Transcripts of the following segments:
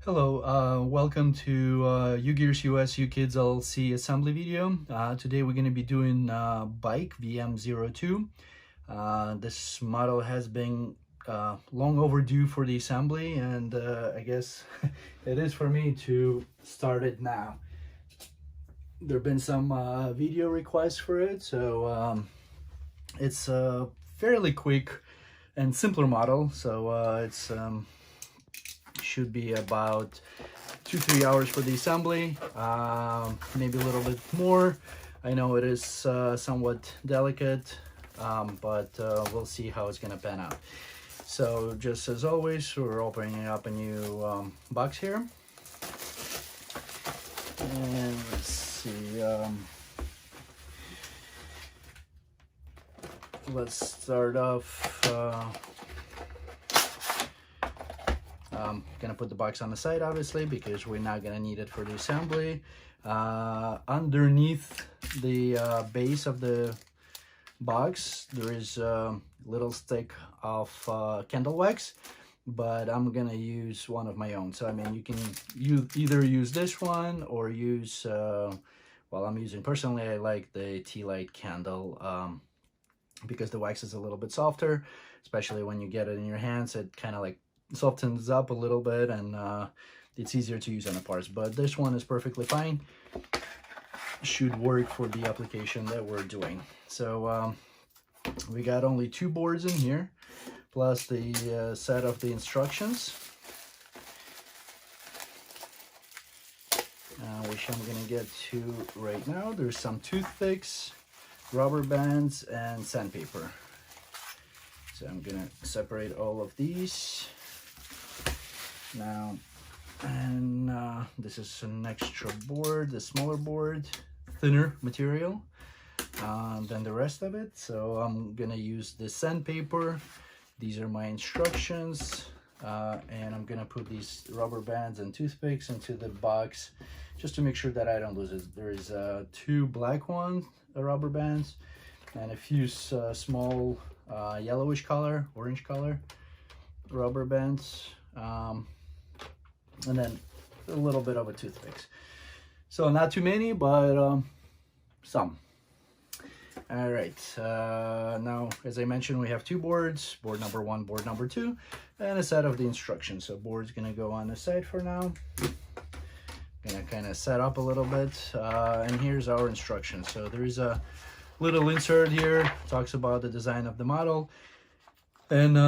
Hello, welcome to Ugears US UKids LLC assembly video. Today we're going to be doing bike VM-02. This model has been long overdue for the assembly, and I guess it is for me to start it now. There have been some video requests for it, so it's a fairly quick and simpler model, so it's should be about 2-3 hours for the assembly, maybe a little bit more. I know it is somewhat delicate, but we'll see how it's gonna pan out. So just as always, we're opening up a new box here, and let's see, let's start off. I'm gonna put the box on the side, obviously, because we're not gonna need it for the assembly. Underneath the base of the box, there is a little stick of candle wax, but I'm gonna use one of my own. So I mean, you can either use this one or use, well, I'm using, personally, I like the tea light candle because the wax is a little bit softer, especially when you get it in your hands. It kind of like softens up a little bit, and it's easier to use on the parts, but this one is perfectly fine. Should work for the application that we're doing. So we got only 2 boards in here, plus the set of the instructions, which I'm gonna get to right now. There's some toothpicks, rubber bands, and sandpaper. So I'm gonna separate all of these now, and this is an extra board, the smaller board, thinner material than the rest of it. So I'm gonna use the sandpaper. These are my instructions, and I'm gonna put these rubber bands and toothpicks into the box just to make sure that I don't lose it. There's 2 black ones, rubber bands, and a few small yellowish color, orange color rubber bands, and then a little bit of a toothpicks. So not too many, but some. All right, now, as I mentioned, we have 2 boards, board number 1, board number 2, and a set of the instructions. So board's gonna go on the side for now. Gonna kind of set up a little bit, and here's our instructions. So there is a little insert here, talks about the design of the model. And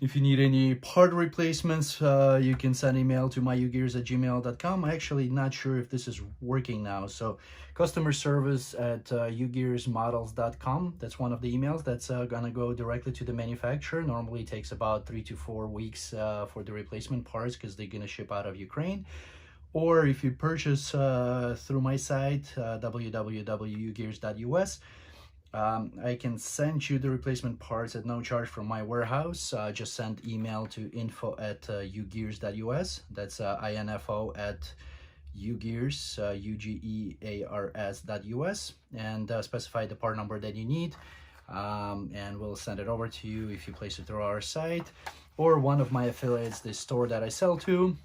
if you need any part replacements, you can send email to myugears@gmail.com. I'm actually not sure if this is working now. So customer service at ugearsmodels.com. That's one of the emails that's gonna go directly to the manufacturer. Normally it takes about 3 to 4 weeks for the replacement parts, because they're gonna ship out of Ukraine. Or if you purchase through my site, www.ugears.us, I can send you the replacement parts at no charge from my warehouse. Just send email to info@ugears.us. That's info at ugears, ugears.us, and specify the part number that you need, and we'll send it over to you if you place it through our site or one of my affiliates, the store that I sell to.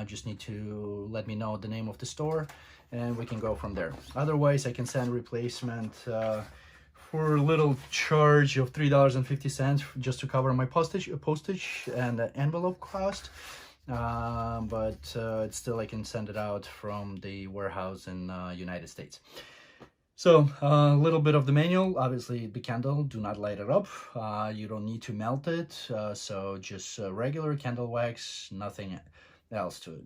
Just need to let me know the name of the store, and we can go from there. Otherwise, I can send replacement for a little charge of $3.50 just to cover my postage and envelope cost, but it's still, I can send it out from the warehouse in United States. So a little bit of the manual. Obviously, the candle, do not light it up. You don't need to melt it, so just regular candle wax, nothing else to it.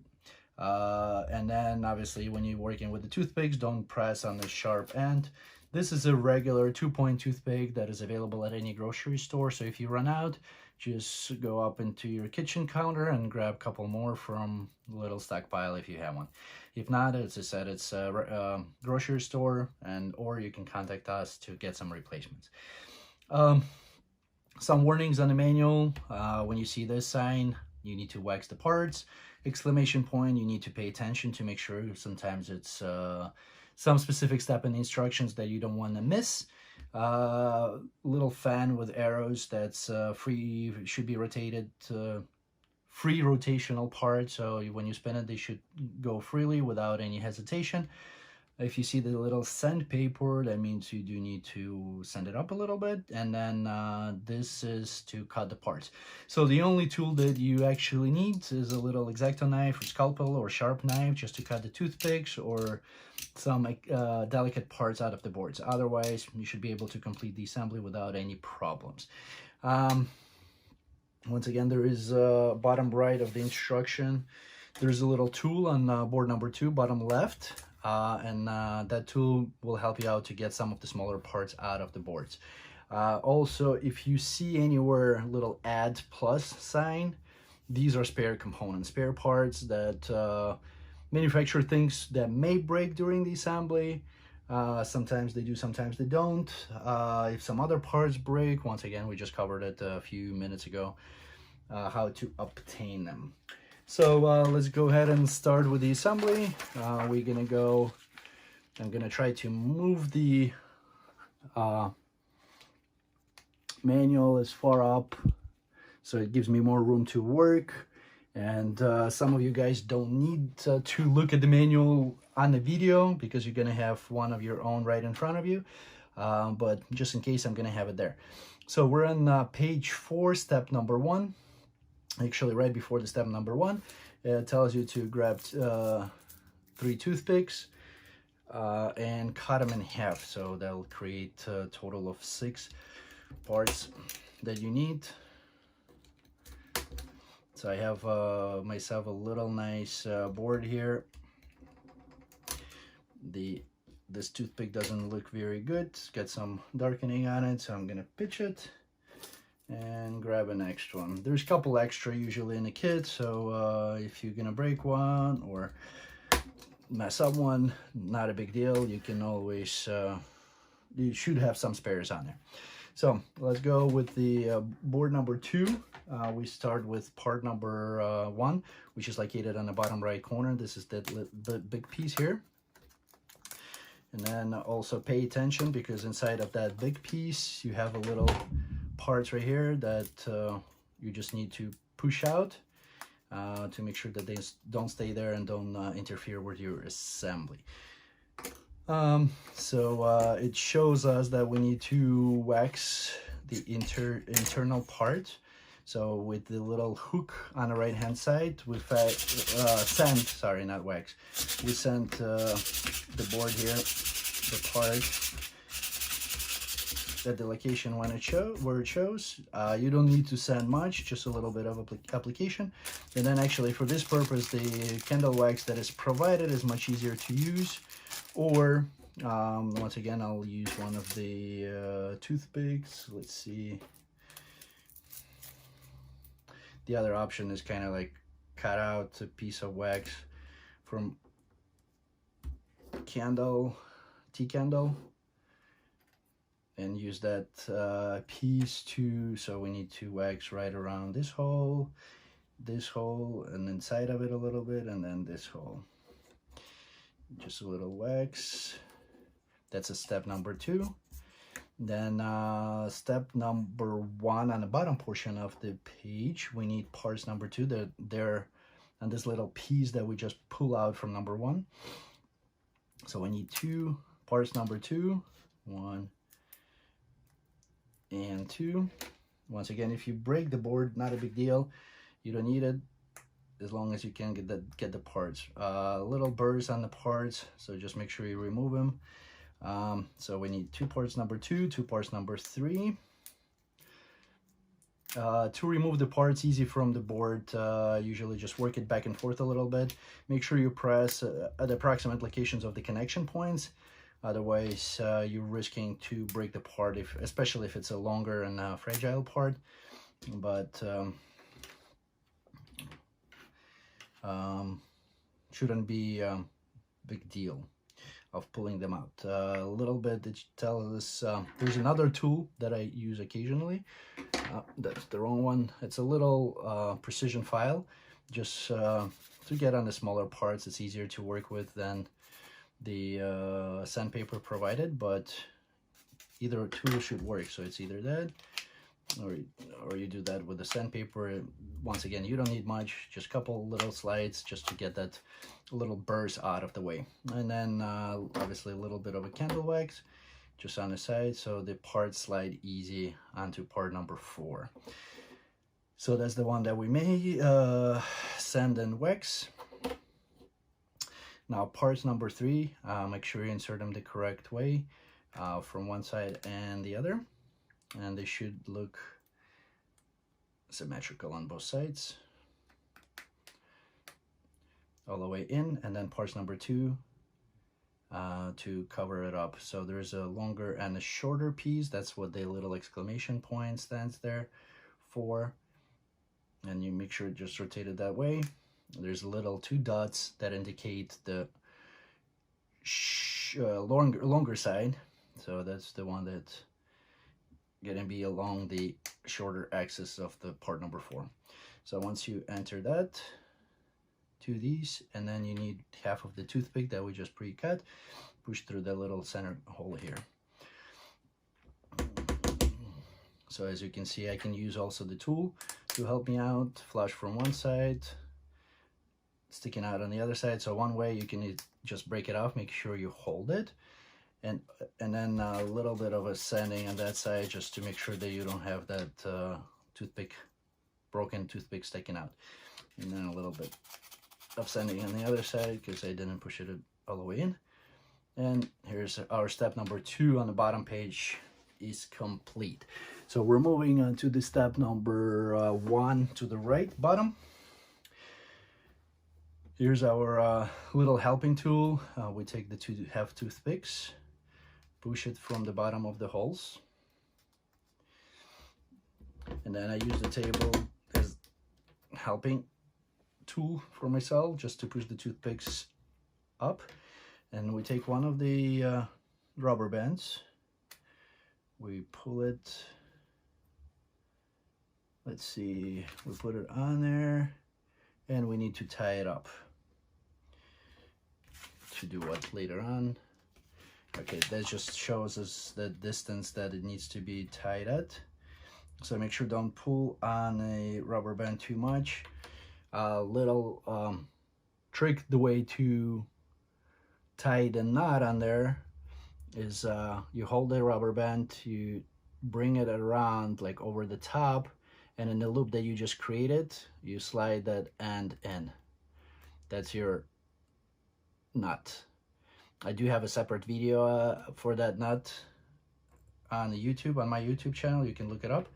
And then obviously, when you're working with the toothpicks, don't press on the sharp end. This is a regular 2-point toothpick that is available at any grocery store. So if you run out, just go up into your kitchen counter and grab a couple more from the little stockpile if you have one. If not, as I said, it's a grocery store, or you can contact us to get some replacements. Some warnings on the manual. When you see this sign, you need to wax the parts. Exclamation point, you need to pay attention to make sure. Sometimes it's some specific step in the instructions that you don't want to miss. Little fan with arrows that's free, should be rotated free rotational part, so when you spin it, they should go freely without any hesitation. If you see the little sandpaper, that means you do need to sand it up a little bit, and then this is to cut the parts. So the only tool that you actually need is a little X-Acto knife or scalpel or sharp knife just to cut the toothpicks or some delicate parts out of the boards. Otherwise, you should be able to complete the assembly without any problems. Once again, there is bottom right of the instruction. There's a little tool on board number 2, bottom left. And that tool will help you out to get some of the smaller parts out of the boards. Also, if you see anywhere little add plus sign, these are spare components, spare parts that manufacturer thinks that may break during the assembly. Sometimes they do, sometimes they don't. If some other parts break, once again, we just covered it a few minutes ago, how to obtain them. So let's go ahead and start with the assembly. I'm gonna try to move the manual as far up so it gives me more room to work. And some of you guys don't need to look at the manual on the video because you're gonna have one of your own right in front of you. But just in case, I'm gonna have it there. So we're on page 4, step number 1. Actually, right before the step number 1, it tells you to grab 3 toothpicks and cut them in half. So that'll create a total of 6 parts that you need. So I have myself a little nice board here. This toothpick doesn't look very good. It's got some darkening on it, so I'm gonna pitch it and grab a next one. There's a couple extra usually in the kit, so if you're gonna break one or mess up one, not a big deal. You can always, you should have some spares on there. So let's go with the board number 2. We start with part number 1, which is located on the bottom right corner. This is the big piece here. And then also pay attention because inside of that big piece, you have a little parts right here that you just need to push out to make sure that they don't stay there and don't interfere with your assembly. It shows us that we need to wax the internal part. So with the little hook on the right hand side, we sand, sorry, not wax. We sent the board here, the part at the location where it shows. You don't need to sand much, just a little bit of application. And then actually for this purpose, the candle wax that is provided is much easier to use. Or once again, I'll use one of the toothpicks. Let's see. The other option is kind of like cut out a piece of wax from tea candle, and use that piece to, so we need to wax right around this hole, and inside of it a little bit, and then this hole. Just a little wax. That's a step number 2. Then step number 1 on the bottom portion of the page, we need parts number 2. They're on this little piece that we just pull out from number 1. So we need 2 parts number 2, 1 and 2. Once again, if you break the board, not a big deal. You don't need it as long as you can get the parts. Little burrs on the parts, so just make sure you remove them. So we need 2 parts number 2, 2 parts number 3. To remove the parts easy from the board, usually just work it back and forth a little bit. Make sure you press at approximate locations of the connection points. Otherwise, you're risking to break the part, especially if it's a longer and fragile part. But shouldn't be a big deal of pulling them out. A little bit that tells us there's another tool that I use occasionally. That's the wrong one. It's a little precision file, just to get on the smaller parts. It's easier to work with than the sandpaper provided, but either tool should work. So it's either that or you do that with the sandpaper. Once again, you don't need much, just a couple little slides just to get that little burrs out of the way. And then obviously a little bit of a candle wax just on the side, so the parts slide easy onto part number 4. So that's the one that we may sand and wax. Now parts number 3, make sure you insert them the correct way from one side and the other, and they should look symmetrical on both sides all the way in. And then parts number 2 to cover it up. So there's a longer and a shorter piece. That's what the little exclamation point stands there for. And you make sure it just rotated that way. There's little 2 dots that indicate the longer side. So that's the one that's gonna be along the shorter axis of the part number 4. So once you enter that, 2 these, and then you need half of the toothpick that we just pre-cut, push through the little center hole here. So as you can see, I can use also the tool to help me out. Flush from one side, sticking out on the other side. So one way you can just break it off, make sure you hold it, and then a little bit of a sanding on that side just to make sure that you don't have that broken toothpick sticking out. And then a little bit of sanding on the other side because I didn't push it all the way in. And here's our step number 2 on the bottom page is complete. So we're moving on to the step number 1 to the right bottom. Here's our little helping tool. We take the 2 half toothpicks, push it from the bottom of the holes, and then I use the table as helping tool for myself just to push the toothpicks up. And we take one of the rubber bands, we pull it, let's see, we put it on there, and we need to tie it up. To do what later on? Okay, that just shows us the distance that it needs to be tied at. So make sure don't pull on a rubber band too much. Little trick, the way to tie the knot on there is you hold the rubber band, you bring it around like over the top, and in the loop that you just created, you slide that end in. That's your nut. I do have a separate video for that nut on the YouTube, on my YouTube channel. You can look it up.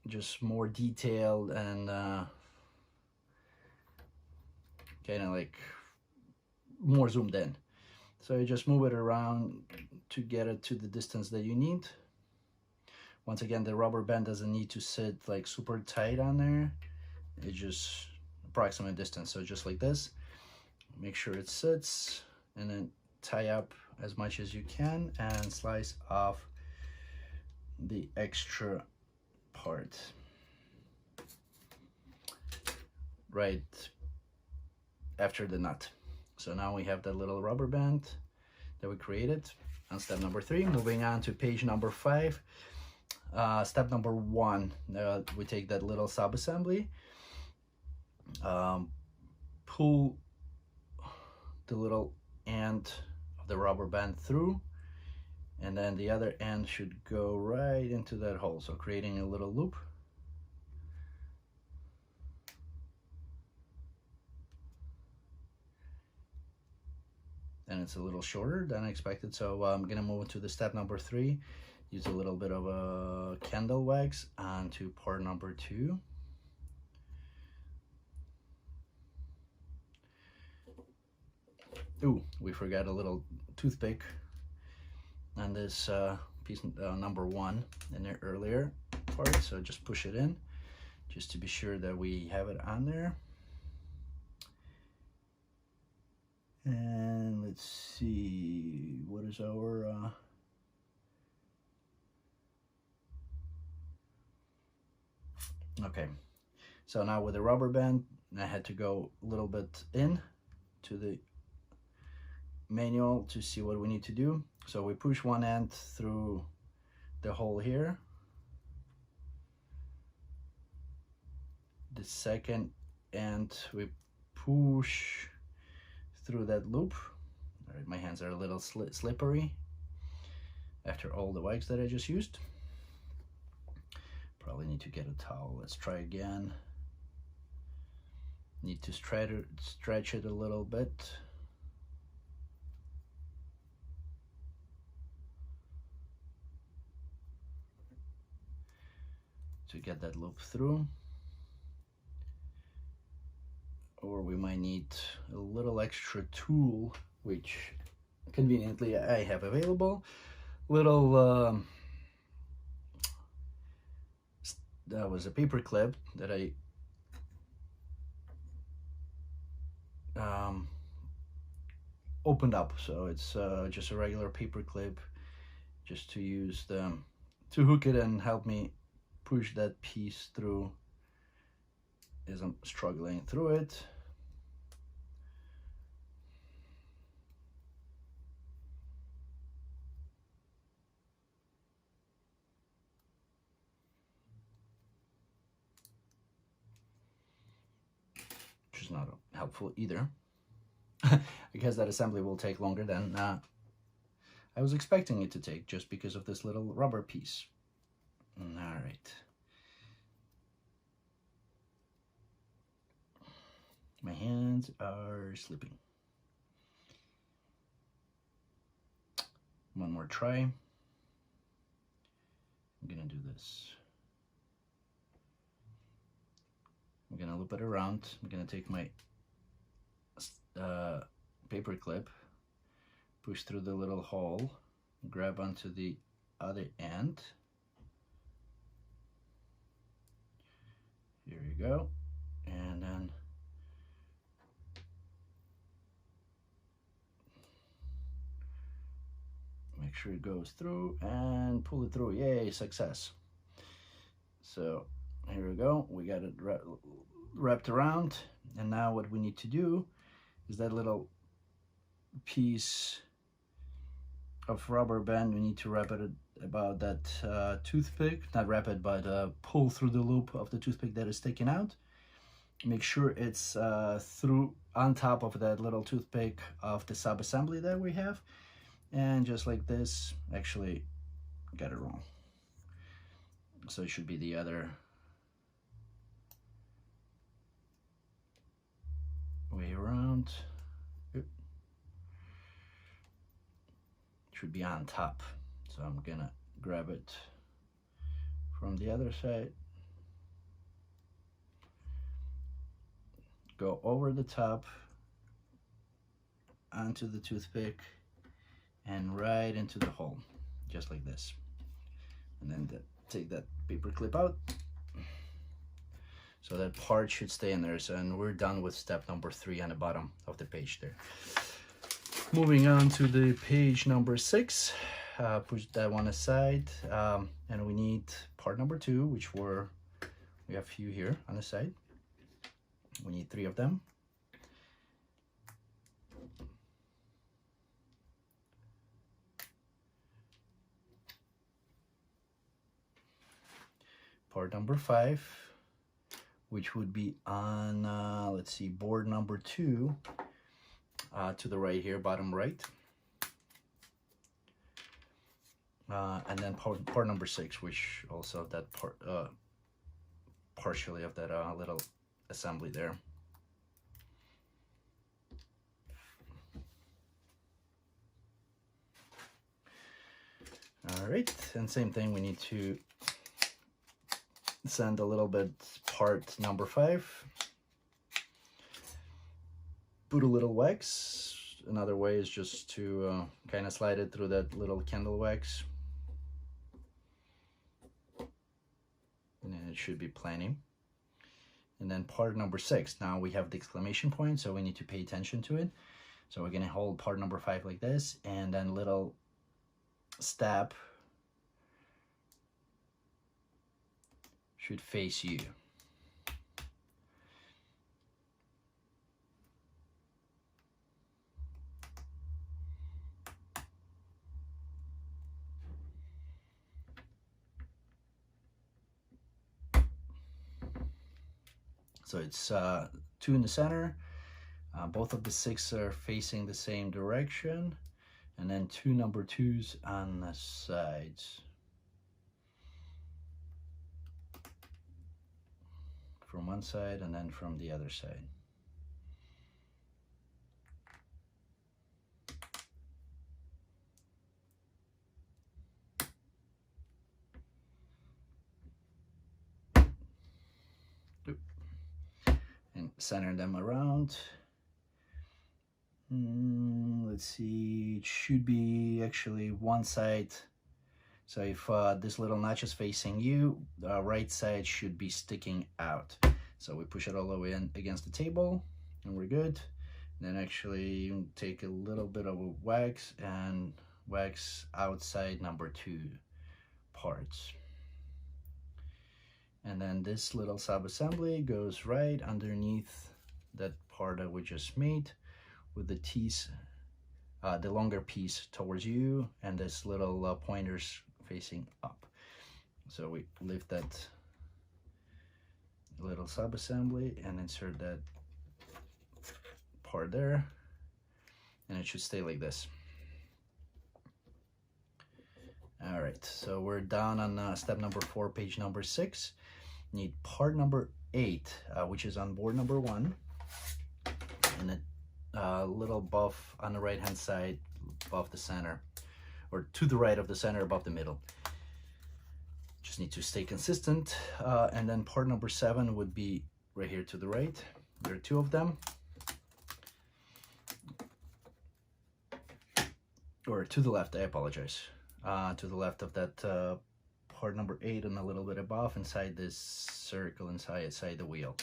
Just more detailed and kind of like more zoomed in. So you just move it around to get it to the distance that you need. Once again, the rubber band doesn't need to sit like super tight on there. It's just approximate distance. So just like this, make sure it sits, and then tie up as much as you can and slice off the extra part right after the nut. So now we have that little rubber band that we created on step number 3. Moving on to page number 5. Step number 1, we take that little sub-assembly, pull the little end of the rubber band through, and then the other end should go right into that hole, so creating a little loop. And it's a little shorter than I expected, so I'm gonna move into the step number 3. Use a little bit of a candle wax onto part number 2. Ooh, we forgot a little toothpick on this piece number 1 in the earlier part, so just push it in just to be sure that we have it on there. And let's see, what is our okay, so now with the rubber band, I had to go a little bit in to the manual to see what we need to do. So we push one end through the hole here, the second end, we push through that loop. All right, my hands are a little slippery after all the wax that I just used. Probably need to get a towel. Let's try again. Need to stretch it a little bit. To get that loop through. Or we might need a little extra tool, which conveniently I have available. Little that was a paper clip that I opened up, so it's just a regular paper clip, just to use to hook it and help me push that piece through as I'm struggling through it. Which is not helpful either. I guess that assembly will take longer than I was expecting it to take, just because of this little rubber piece. All right. My hands are slipping. One more try. I'm gonna do this. I'm gonna loop it around. I'm gonna take my paper clip, push through the little hole, grab onto the other end. Here you go. And then make sure it goes through and pull it through. Yay, success. So here we go. We got it wrapped around. And now what we need to do is that little piece of rubber band, we need to wrap it about that toothpick. Not wrap it, but pull through the loop of the toothpick that is sticking out. Make sure it's through on top of that little toothpick of the sub-assembly that we have. And just like this, actually got it wrong. So it should be the other way around. It should be on top. So I'm gonna grab it from the other side, go over the top onto the toothpick and right into the hole, just like this. And then take that paper clip out. So that part should stay in there. So, and we're done with step number 3 on the bottom of the page there. Moving on to the page number 6, push that one aside, and we need part number 2, which we have a few here on the side. We need 3 of them. Part number 5, which would be on, let's see, board number 2, to the right here, bottom right. And then part number 6, which also that part, partially of that little assembly there. All right, and same thing, we need to sand a little bit part number 5. Put a little wax. Another way is just to kind of slide it through that little candle wax. And then it should be plenty. And then part number 6. Now we have the exclamation point, so we need to pay attention to it. So we're gonna hold part number 5 like this, and then little stab should face you. So it's 2 in the center. Both of the 6 are facing the same direction, and then 2 number 2s on the sides. From one side and then from the other side. And center them around. Let's see, it should be actually one side. So if this little notch is facing you, the right side should be sticking out. So we push it all the way in against the table and we're good. Then actually take a little bit of a wax and wax outside number 2 parts. And then this little sub-assembly goes right underneath that part that we just made, with the teeth, the longer piece towards you, and this little pointers facing up. So we lift that little sub-assembly and insert that part there, and it should stay like this. All right, so we're down on step number 4, page number 6. Need part number 8, which is on board number 1, and a little buff on the right hand side above the center, or to the right of the center above the middle. Just need to stay consistent. And then part number 7 would be right here to the right. There are 2 of them, or to the left, I apologize. To the left of that part number 8 and a little bit above, inside this circle inside the wheel.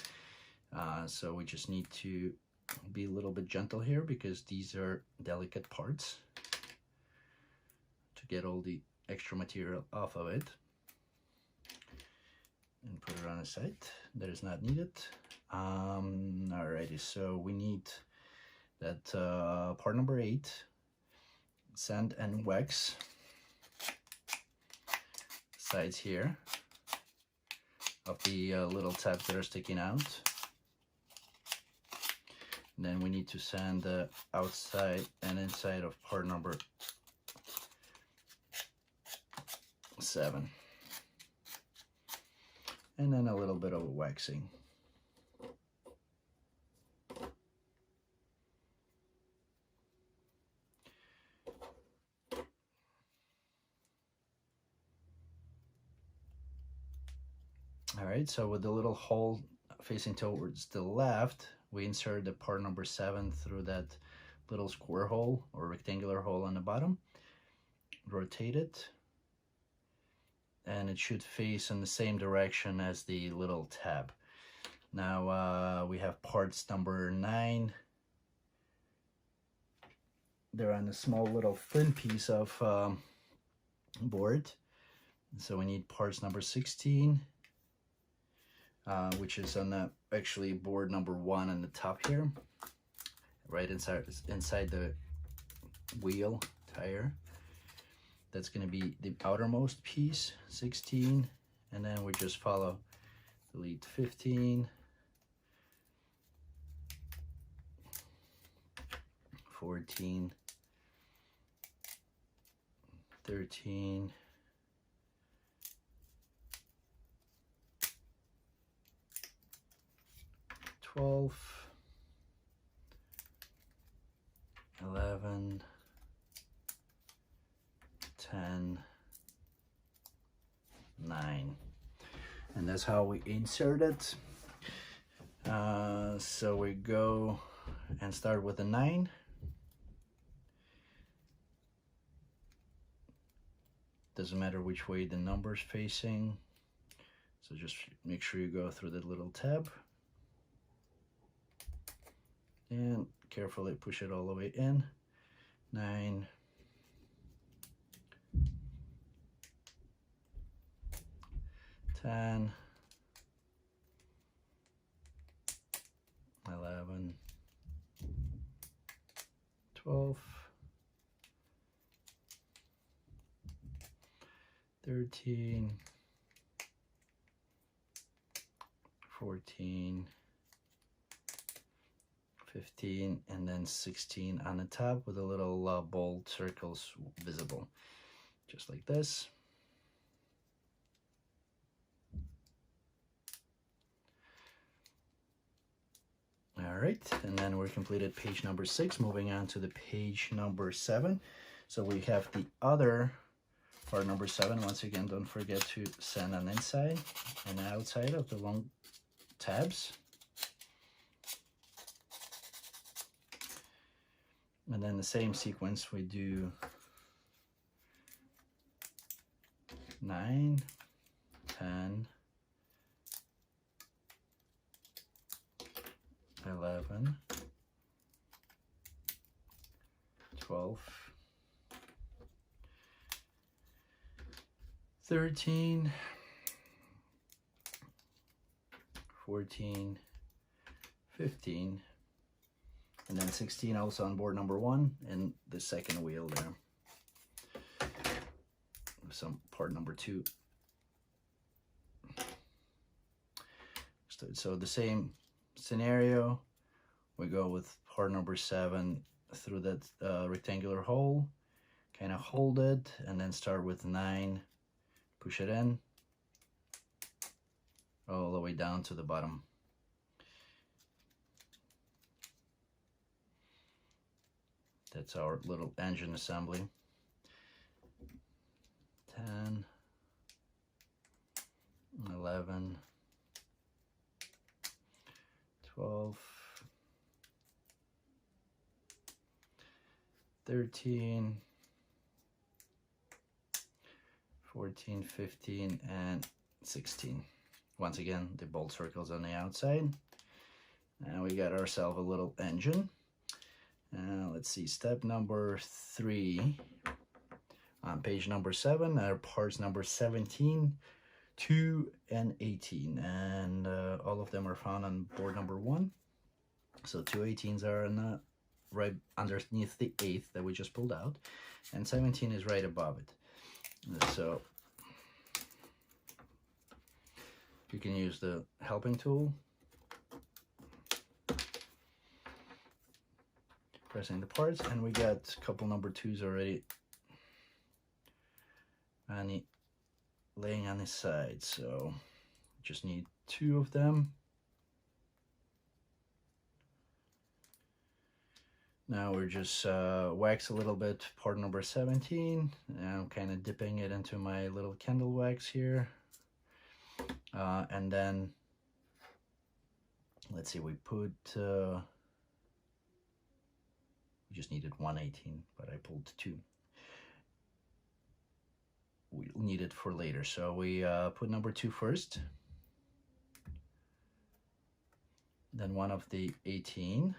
So we just need to be a little bit gentle here because these are delicate parts, to get all the extra material off of it, and put it on a side that is not needed. Alrighty, so we need that part number 8, sand and wax sides here of the little tabs that are sticking out. And then we need to sand the outside and inside of part number 7. And then a little bit of waxing. All right, so with the little hole facing towards the left, we insert the part number 7 through that little square hole or rectangular hole on the bottom. Rotate it, and it should face in the same direction as the little tab. Now we have parts number 9. They're on a small little thin piece of board. So we need parts number 16. Which is on the actually board number 1 on the top here, right inside the wheel tire. That's going to be the outermost piece, 16, and then we just follow the lead 15, 14, 13, 12, 11, 10, 9. And that's how we insert it. So we go and start with a 9. Doesn't matter which way the number's facing. So just make sure you go through the little tab. And carefully push it all the way in. 9, 10, 11, 12, 13, 14, 15, and then 16 on the top with a little bold circles visible, just like this. All right, and then we're completed page number 6. Moving on to the page number 7. So we have the other part number 7. Once again, don't forget to sand on inside and outside of the long tabs. And then the same sequence, we do 9, 10, 11, 12, 13, 14, 15, and then 16 also on board number 1 and the second wheel there. Some part number 2. So the same scenario, we go with part number 7 through that rectangular hole, kind of hold it, and then start with 9, push it in all the way down to the bottom. That's our little engine assembly. 10, 11, 12, 13, 14, 15, and 16. Once again, the bold circles on the outside. And we got ourselves a little engine. Let's see, step number 3 on page number 7 are parts number 17, 2, and 18, and all of them are found on board number 1. So 2 18s are in the, right underneath the 8th that we just pulled out, and 17 is right above it. So you can use the helping tool, pressing the parts, and we got a couple number 2s already and laying on the side, so just need 2 of them. Now we're just wax a little bit part number 17, and I'm kind of dipping it into my little candle wax here, and then let's see, we put we just needed 118, but I pulled 2. We need it for later, so we put number 2 first, then one of the 18,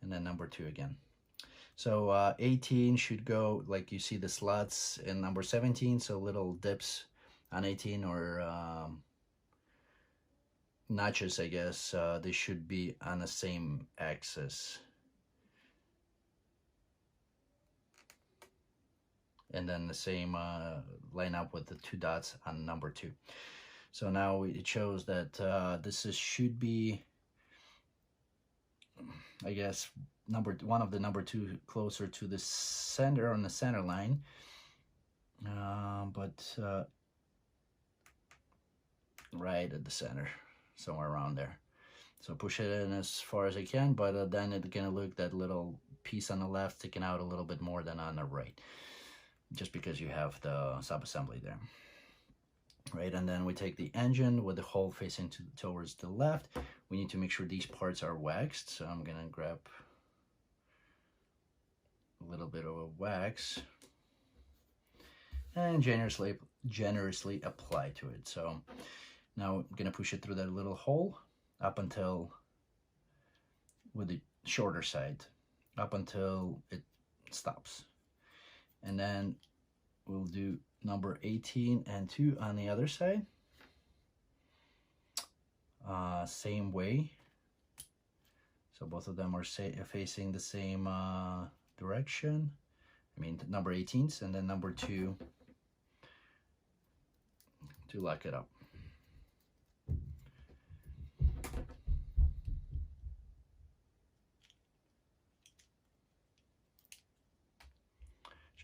and then number 2 again. So 18 should go, like you see the slots in number 17, so little dips on 18, or notches, I guess. They should be on the same axis. And then the same line up with the 2 dots on number 2. So now it shows that this should be, I guess, one of the number 2 closer to the center, on the center line, but right at the center, somewhere around there. So push it in as far as I can, but then it's gonna look that little piece on the left sticking out a little bit more than on the right, just because you have the sub-assembly there. Right, and then we take the engine with the hole facing towards the left. We need to make sure these parts are waxed, so I'm gonna grab a little bit of a wax and generously apply to it. So now I'm gonna push it through that little hole up until, with the shorter side, up until it stops. And then we'll do number 18 and 2 on the other side. Same way. So both of them are facing the same direction. I mean, number 18s, and then number 2 to lock it up.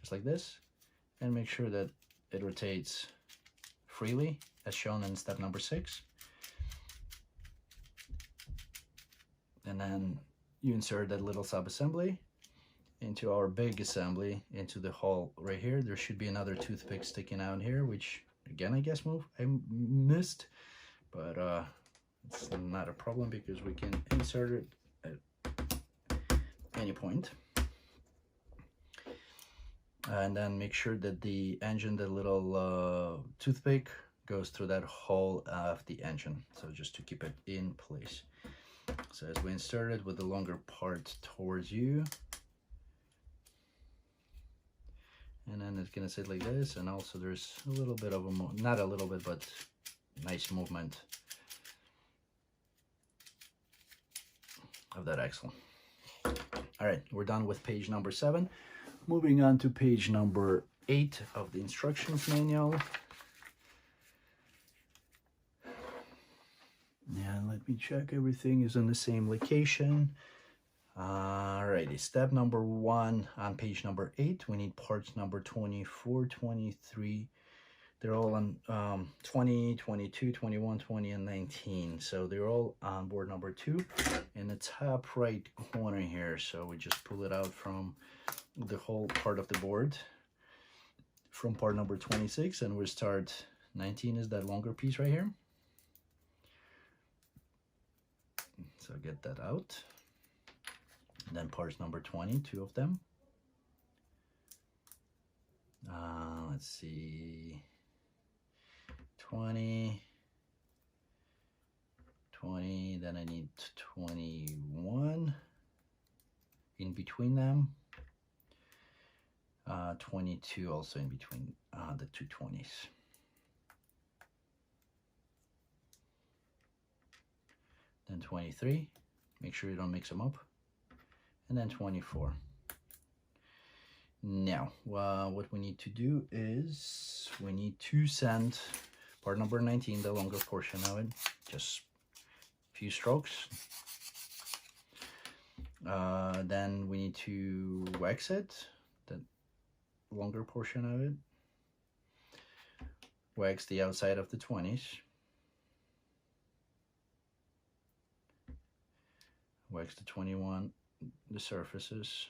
just like this, and make sure that it rotates freely as shown in step number 6. And then you insert that little sub-assembly into our big assembly, into the hole right here. There should be another toothpick sticking out here, which again I guess I missed, but it's not a problem because we can insert it at any point. And then make sure that the engine, the little toothpick, goes through that hole of the engine, so just to keep it in place. So as we insert it with the longer part towards you, and then it's gonna sit like this, and also there's a little bit of a not a little bit, but nice movement of that axle. All right, we're done with page number 7. Moving on to page number 8 of the instructions manual. Yeah, let me check everything is in the same location. Alrighty, step number 1 on page number 8. We need parts number 24, 23. They're all on 20, 22, 21, 20, and 19. So they're all on board number 2 in the top right corner here. So we just pull it out from the whole part of the board from part number 26, and we'll start 19 is that longer piece right here. So get that out. And then parts number 20, 2 of them. Let's see, 20, then I need 21 in between them. 22 also in between the two 20s. Then 23, make sure you don't mix them up. And then 24. Now, what we need to do is we need to send part number 19, the longer portion of it, just a few strokes. Then we need to wax it, the longer portion of it. Wax the outside of the 20s. Wax the 21, the surfaces.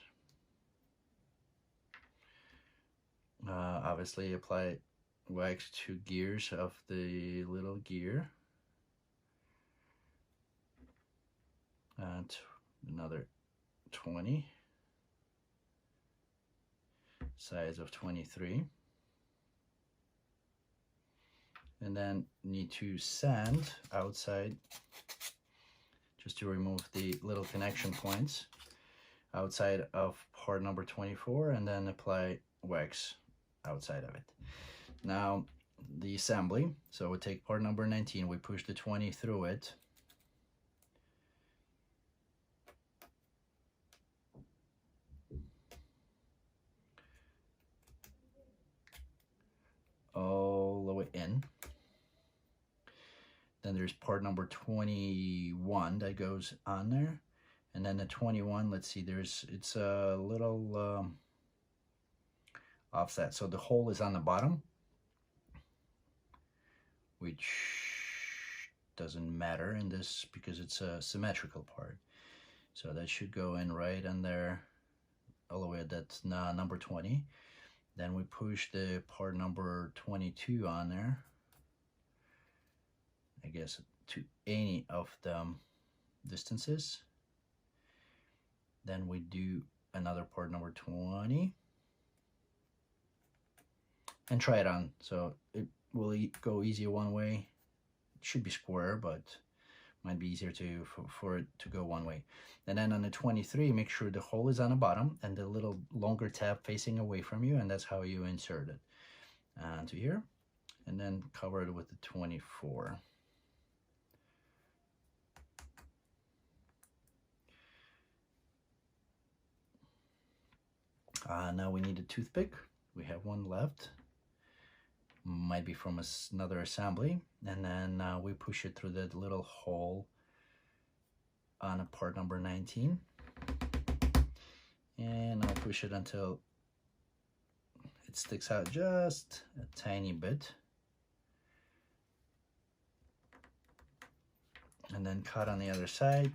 Obviously apply wax to gears of the little gear. And another 20. Size of 23. And then need to sand outside just to remove the little connection points outside of part number 24, and then apply wax outside of it. Now the assembly, so we take part number 19, we push the 20 through it, all the way in. Then there's part number 21 that goes on there, and then the 21, let's see, it's a little offset, so the hole is on the bottom, which doesn't matter in this because it's a symmetrical part, so that should go in right on there all the way at that number 20. Then we push the part number 22 on there, I guess to any of the distances. Then we do another part number 20 and try it on. So it will go easier one way. It should be square, but might be easier for it to go one way. And then on the 23, make sure the hole is on the bottom and the little longer tab facing away from you, and that's how you insert it to here. And then cover it with the 24. Now we need a toothpick. We have one left. Might be from another assembly. And then we push it through that little hole on a part number 19. And I'll push it until it sticks out just a tiny bit. And then cut on the other side,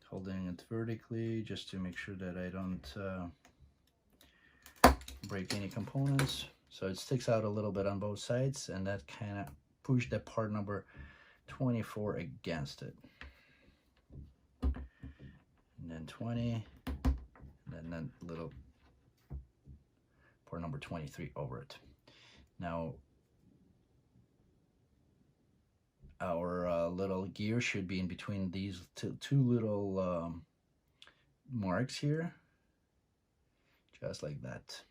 holding it vertically just to make sure that I don't break any components. So it sticks out a little bit on both sides, and that kind of pushed the part number 24 against it. And then 20, and then little part number 23 over it. Now, our little gear should be in between these two little marks here, just like that.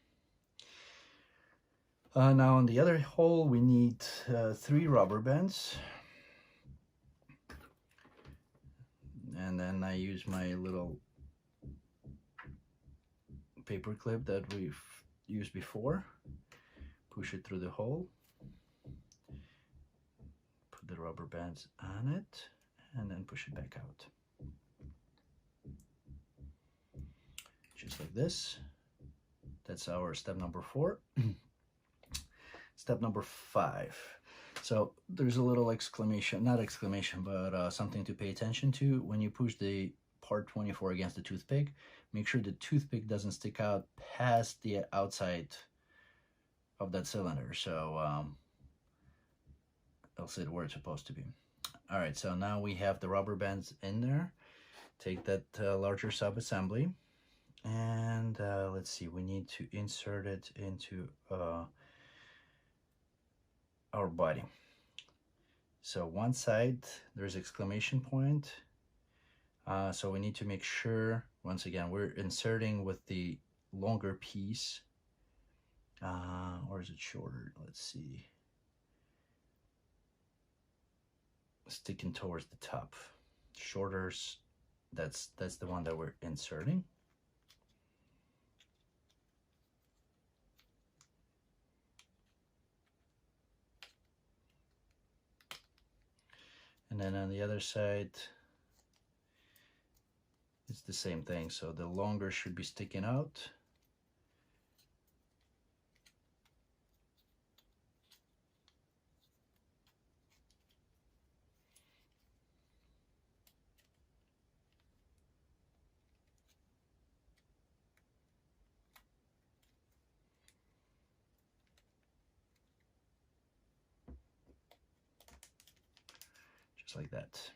Now on the other hole, we need 3 rubber bands. And then I use my little paper clip that we've used before. Push it through the hole. Put the rubber bands on it, and then push it back out. Just like this. That's our step number 4. Step number 5. So there's a little exclamation, not exclamation, but something to pay attention to. When you push the part 24 against the toothpick, make sure the toothpick doesn't stick out past the outside of that cylinder. So it'll sit where it's supposed to be. All right, so now we have the rubber bands in there. Take that larger sub-assembly, and let's see, we need to insert it into our body. So one side there's exclamation point, so we need to make sure, once again, we're inserting with the longer piece, or is it shorter? Let's see, sticking towards the top. Shorter's, that's the one that we're inserting. And then on the other side, it's the same thing. So the longer should be sticking out. Just like that.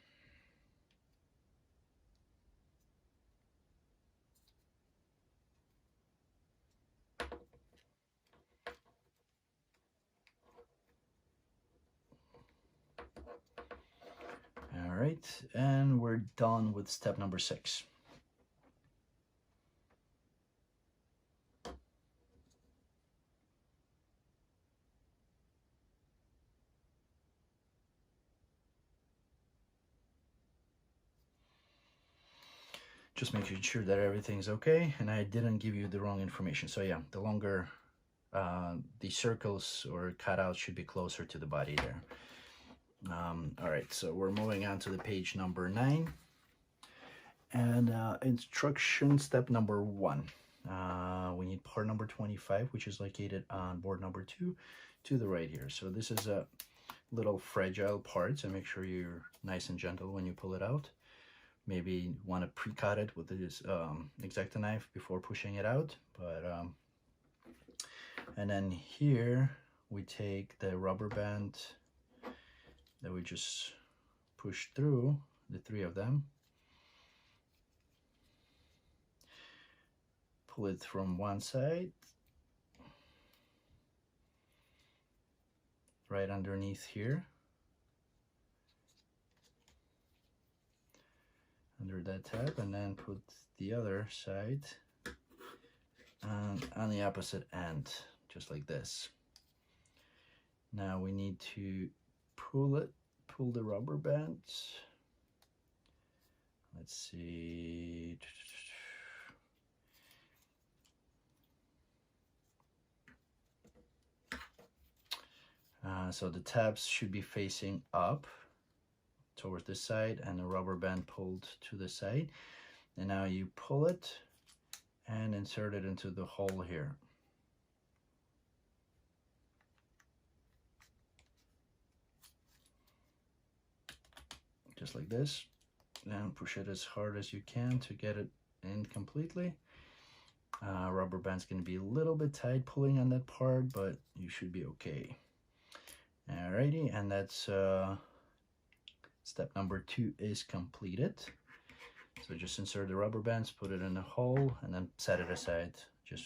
All right, and we're done with step number 6. Just making sure that everything's okay and I didn't give you the wrong information. So yeah, the longer the circles or cutouts should be closer to the body there. All right, so we're moving on to the page number 9, and instruction step number 1. We need part number 25, which is located on board number 2 to the right here. So this is a little fragile part, so make sure you're nice and gentle when you pull it out. Maybe want to pre-cut it with this X-Acto knife before pushing it out. But and then here we take the rubber band that we just pushed through, the 3 of them, pull it from one side right underneath here, under that tab, and then put the other side on the opposite end, just like this. Now we need to pull the rubber bands. Let's see. So the tabs should be facing up towards this side, and the rubber band pulled to the side. And now you pull it and insert it into the hole here. just like this, and push it as hard as you can to get it in completely. Rubber band's going to be a little bit tight pulling on that part, but you should be okay. Alrighty, and that's step number 2 is completed. So just insert the rubber bands, put it in the hole, and then set it aside. Just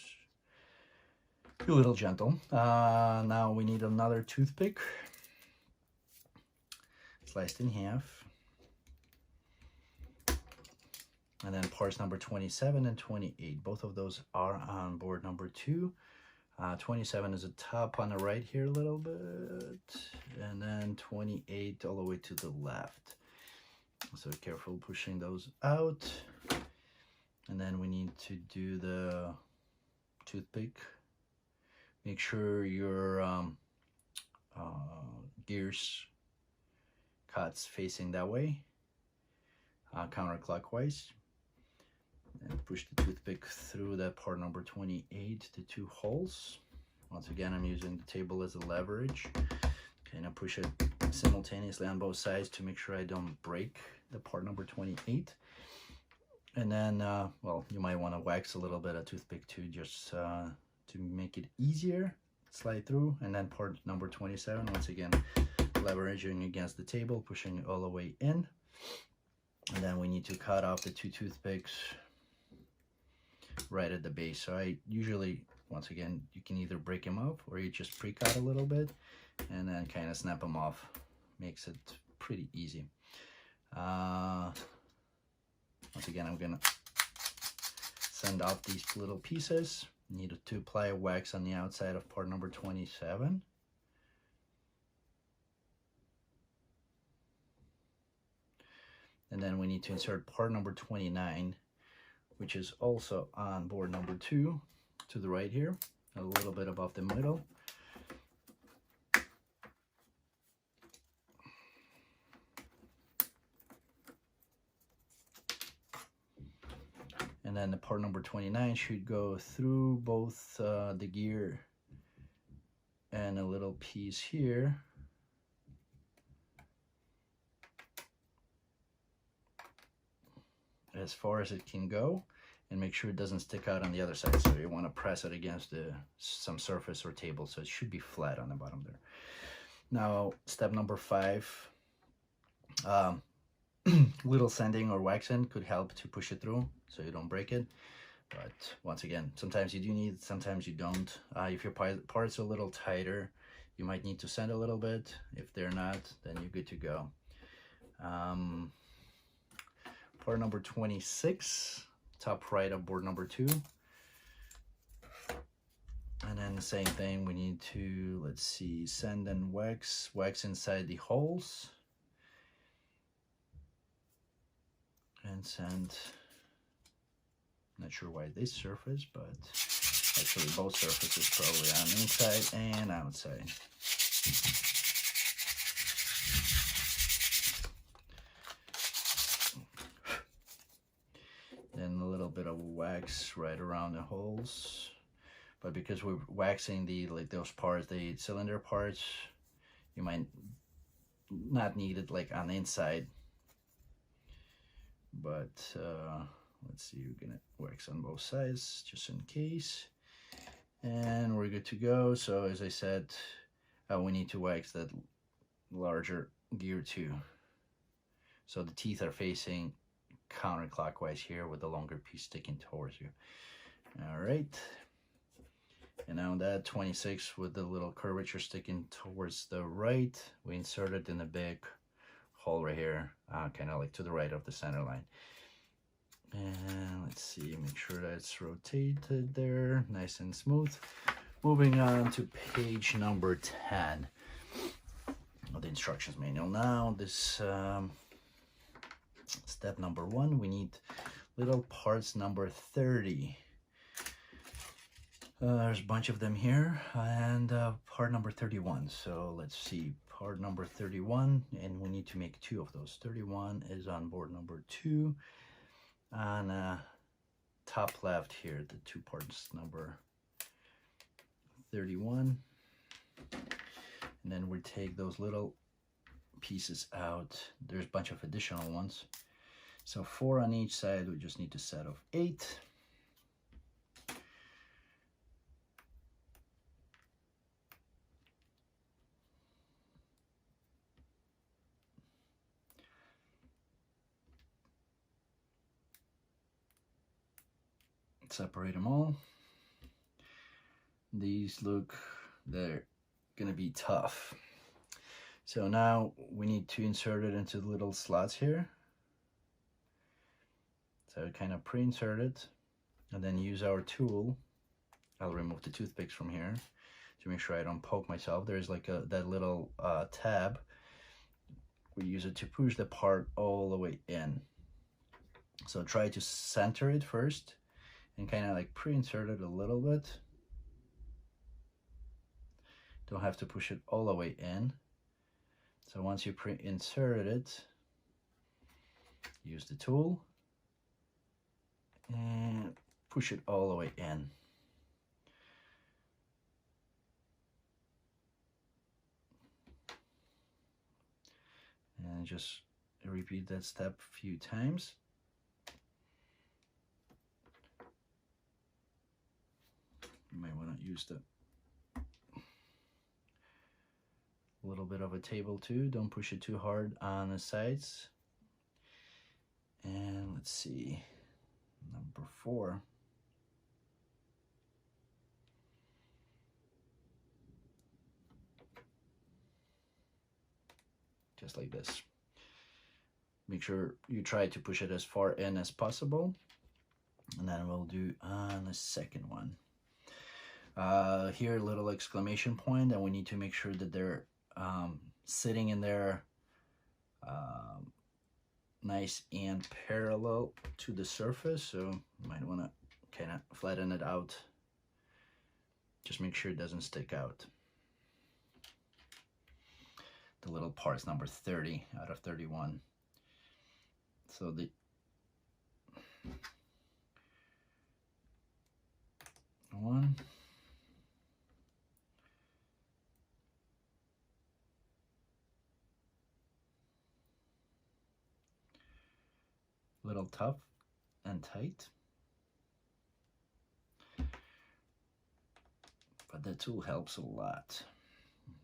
be a little gentle. Now we need another toothpick, sliced in half. And then parts number 27 and 28, both of those are on board number 2. 27 is a top on the right here a little bit, and then 28 all the way to the left. So careful pushing those out. And then we need to do the toothpick. Make sure your gears cuts facing that way, counterclockwise. And push the toothpick through that part number 28, the 2 holes. Once again, I'm using the table as a leverage. Okay, now push it simultaneously on both sides to make sure I don't break the part number 28. And then, well, you might want to wax a little bit of toothpick too, just to make it easier. Slide through, and then part number 27, once again, leveraging against the table, pushing it all the way in. And then we need to cut off the 2 toothpicks right at the base. So I usually, once again, you can either break them up or you just pre-cut a little bit and then kind of snap them off. Makes it pretty easy. Once again, I'm gonna send off these little pieces. Need to apply wax on the outside of part number 27. And then we need to insert part number 29, which is also on board number 2, to the right here, a little bit above the middle. And then the part number 29 should go through both the gear and a little piece here. As far as it can go, and make sure it doesn't stick out on the other side. So you want to press it against some surface or table, so it should be flat on the bottom there. Now, step number 5, little sanding or waxing could help to push it through so you don't break it. But once again, sometimes you do need, sometimes you don't. If your parts are a little tighter, you might need to sand a little bit. If they're not, then you're good to go. Part number 26, top right of board number 2. And then the same thing, we need to, let's see, sand and wax inside the holes. And sand, not sure why this surface, but actually both surfaces probably on inside and outside. Then a little bit of wax right around the holes, but because we're waxing the those parts, the cylinder parts, you might not need it like on the inside. But let's see, we're gonna wax on both sides just in case, and we're good to go. So as I said, we need to wax that larger gear too, so the teeth are facing counterclockwise here with the longer piece sticking towards you. All right, and now that 26 with the little curvature sticking towards the right, we insert it in a big hole right here, kind of like to the right of the center line. And let's see, make sure that it's rotated there, nice and smooth. Moving on to page number 10 of the instructions manual. Now this step number 1, we need little parts number 30. There's a bunch of them here, and part number 31. So let's see, part number 31, and we need to make 2 of those. 31 is on board number 2, on top left here, the 2 parts number 31. And then we take those little pieces out. There's a bunch of additional ones. So 4 on each side, we just need a set of 8. Separate them all. These look, they're gonna be tough. So now we need to insert it into the little slots here. So kind of pre-insert it and then use our tool. I'll remove the toothpicks from here to make sure I don't poke myself. There's like that little tab. We use it to push the part all the way in. So try to center it first and kind of like pre-insert it a little bit. Don't have to push it all the way in. So once you pre-insert it, use the tool and push it all the way in. And just repeat that step a few times. You might want to use the little bit of a table too. Don't push it too hard on the sides. And let's see, number 4. Just like this. Make sure you try to push it as far in as possible. And then we'll do on the second one. Here, a little exclamation point, and we need to make sure that they're sitting in there nice and parallel to the surface. So you might want to kind of flatten it out. Just make sure it doesn't stick out. The little part's number 30 out of 31. So the one, little tough and tight, but the tool helps a lot.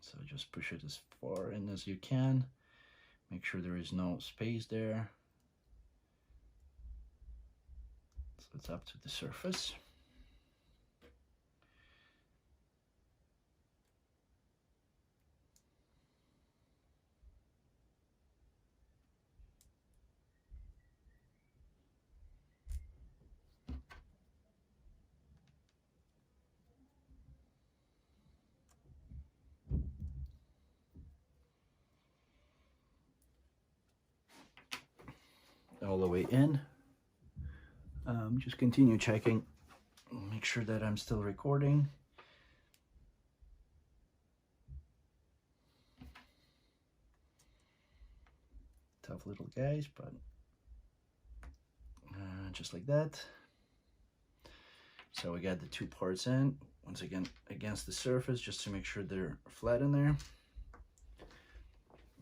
So just push it as far in as you can. Make sure there is no space there. So it's up to the surface. All the way in. Just continue checking, make sure that I'm still recording. Tough little guys, but just like that. So we got the 2 parts in, once again against the surface, just to make sure they're flat in there.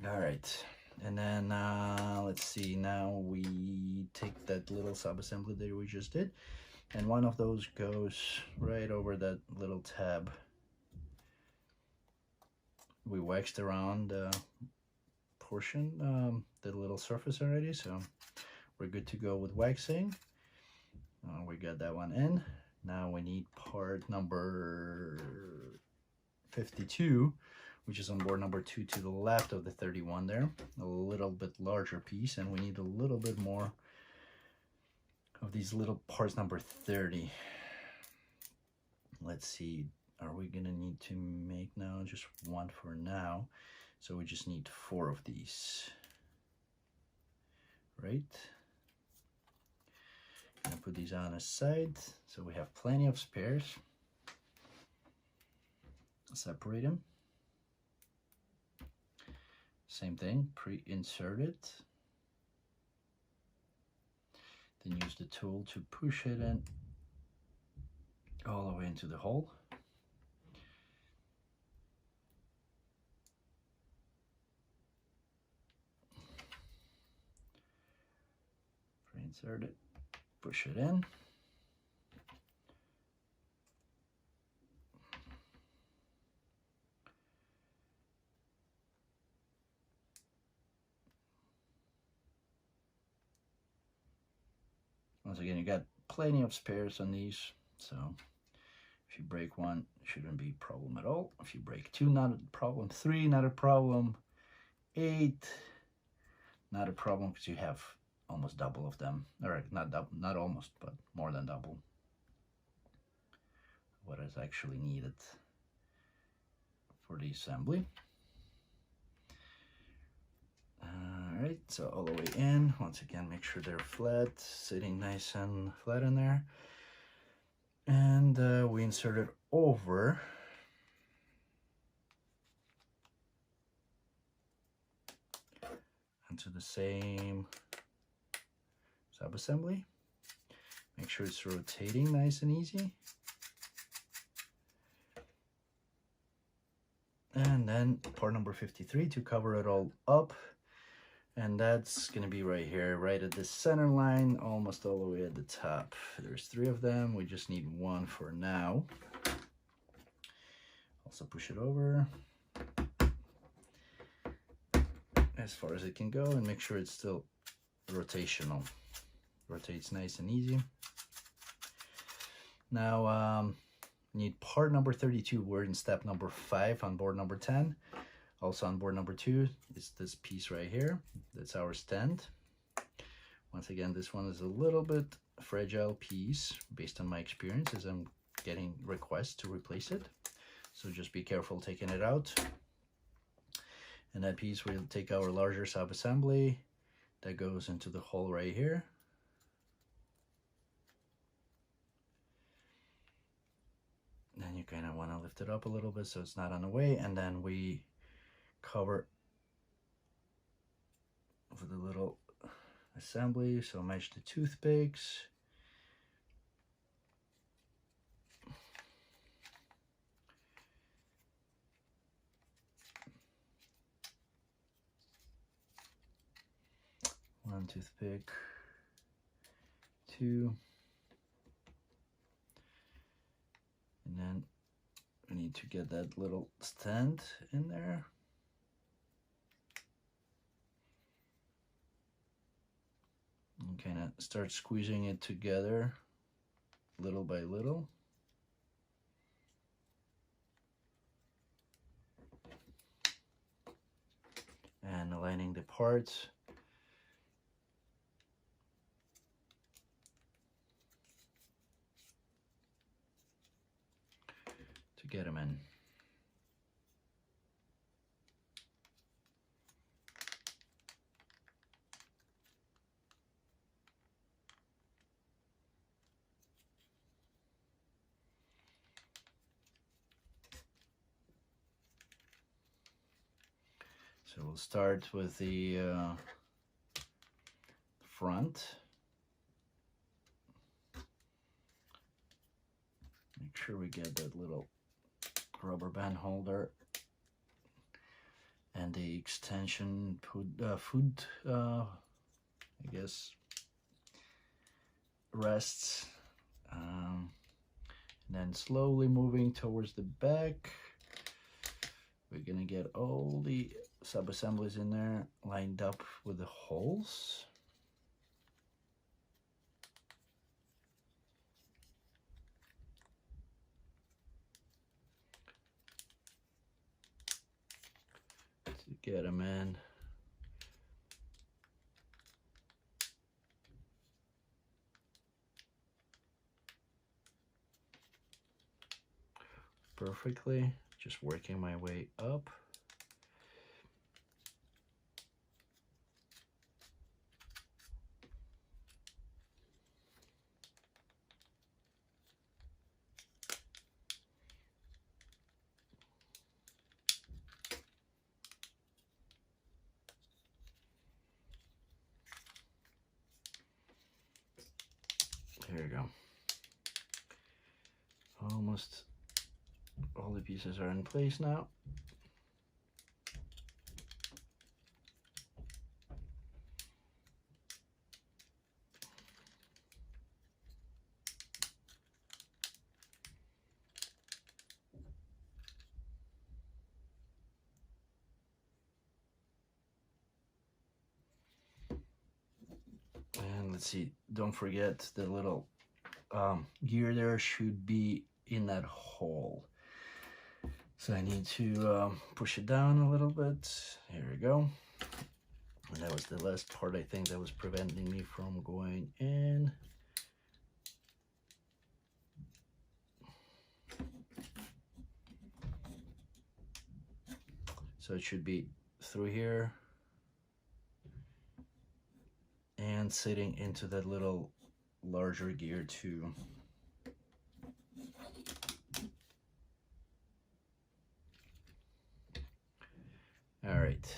All right. And then let's see, now we take that little sub-assembly that we just did, and one of those goes right over that little tab. We waxed around the portion, the little surface already, so we're good to go with waxing. We got that one in. Now we need part number 52, which is on board number 2 to the left of the 31 there. A little bit larger piece, and we need a little bit more of these little parts number 30. Let's see, are we gonna need to make now just 1 for now? So we just need 4 of these, right? Gonna put these on a side, so we have plenty of spares. Separate them. Same thing, pre-insert it. Then use the tool to push it in all the way into the hole. Insert it, push it in. Once again, you got plenty of spares on these, so if you break one, it shouldn't be a problem at all. If you break two, not a problem. 3, not a problem. 8, not a problem, because you have almost double of them, or not double, not almost, but more than double what is actually needed for the assembly. Alright, so all the way in. Once again, make sure they're flat, sitting nice and flat in there. And we insert it over into the same sub-assembly. Make sure it's rotating nice and easy. And then part number 53 to cover it all up. And that's going to be right here, right at the center line, almost all the way at the top. There's 3 of them. We just need 1 for now. Also push it over as far as it can go, and make sure it's still rotational. Rotates nice and easy. Now, need part number 32. We're in step number 5 on board number 10. Also on board number 2 is this piece right here. That's our stand. Once again, this one is a little bit fragile piece based on my experience, as I'm getting requests to replace it. So just be careful taking it out. And that piece, we'll take our larger sub-assembly that goes into the hole right here. Then you kind of want to lift it up a little bit so it's not on the way, and then we cover with a little assembly, so match the toothpicks. One toothpick, 2, and then we need to get that little stand in there. And kind of start squeezing it together little by little. And aligning the parts. To get them in. So we'll start with the front. Make sure we get that little rubber band holder and the extension foot I guess rests, and then slowly moving towards the back. We're gonna get all the sub-assemblies in there lined up with the holes. To get them in. Perfectly, just working my way up. There you go. Almost all the pieces are in place now. let's see, don't forget the little gear there should be in that hole. So I need to push it down a little bit. Here we go. And that was the last part, I think, that was preventing me from going in. So it should be through here and sitting into that little larger gear too. All right.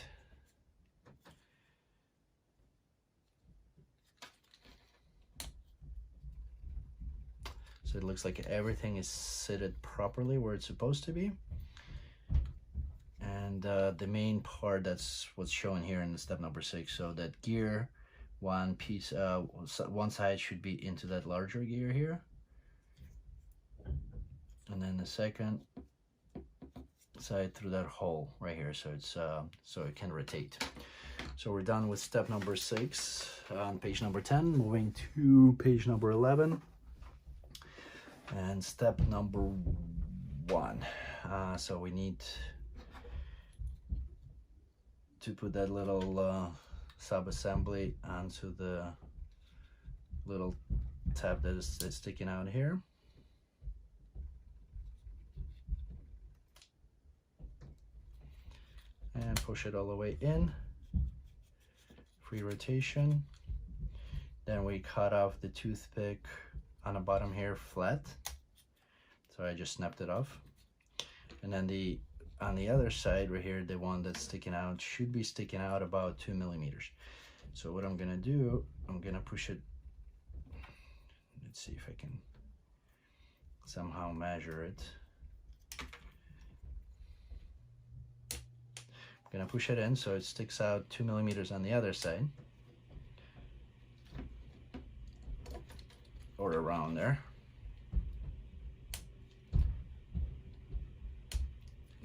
So it looks like everything is seated properly where it's supposed to be. And the main part, that's what's shown here in the step number 6. So that gear, one piece, one side should be into that larger gear here. And then the second side through that hole right here, so it's so it can rotate. So we're done with step number 6 on page number 10. Moving to page number 11 and step number 1. So we need to put that little sub-assembly onto the little tab that is sticking out here. And push it all the way in, free rotation. Then we cut off the toothpick on the bottom here flat, so I just snapped it off. And then on the other side right here, the one that's sticking out should be sticking out about 2 millimeters. So what I'm gonna do, I'm gonna push it, let's see if I can somehow measure it. Gonna push it in so it sticks out 2 millimeters on the other side, or around there.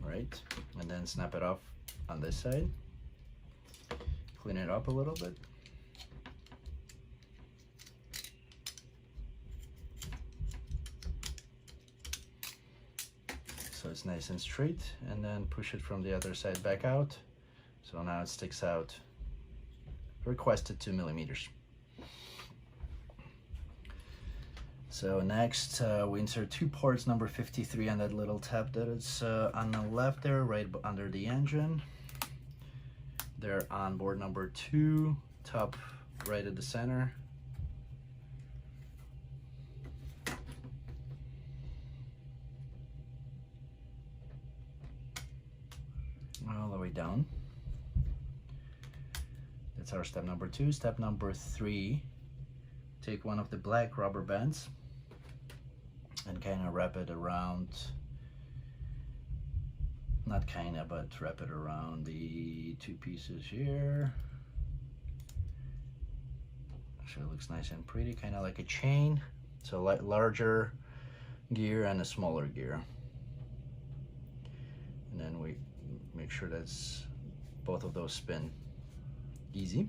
Right, and then snap it off on this side. Clean it up a little bit. So it's nice and straight, and then push it from the other side back out. So now it sticks out requested 2 millimeters. So next we insert 2 ports number 53 on that little tab that is on the left there, right under the engine. They're on board number 2, top right at the center. All the way down. That's our step number 2. Step number 3, take one of the black rubber bands and kind of wrap it around, not kind of, but wrap it around the 2 pieces here. So it looks nice and pretty, kind of like a chain. So larger gear and a smaller gear. And then we make sure that's both of those spin easy.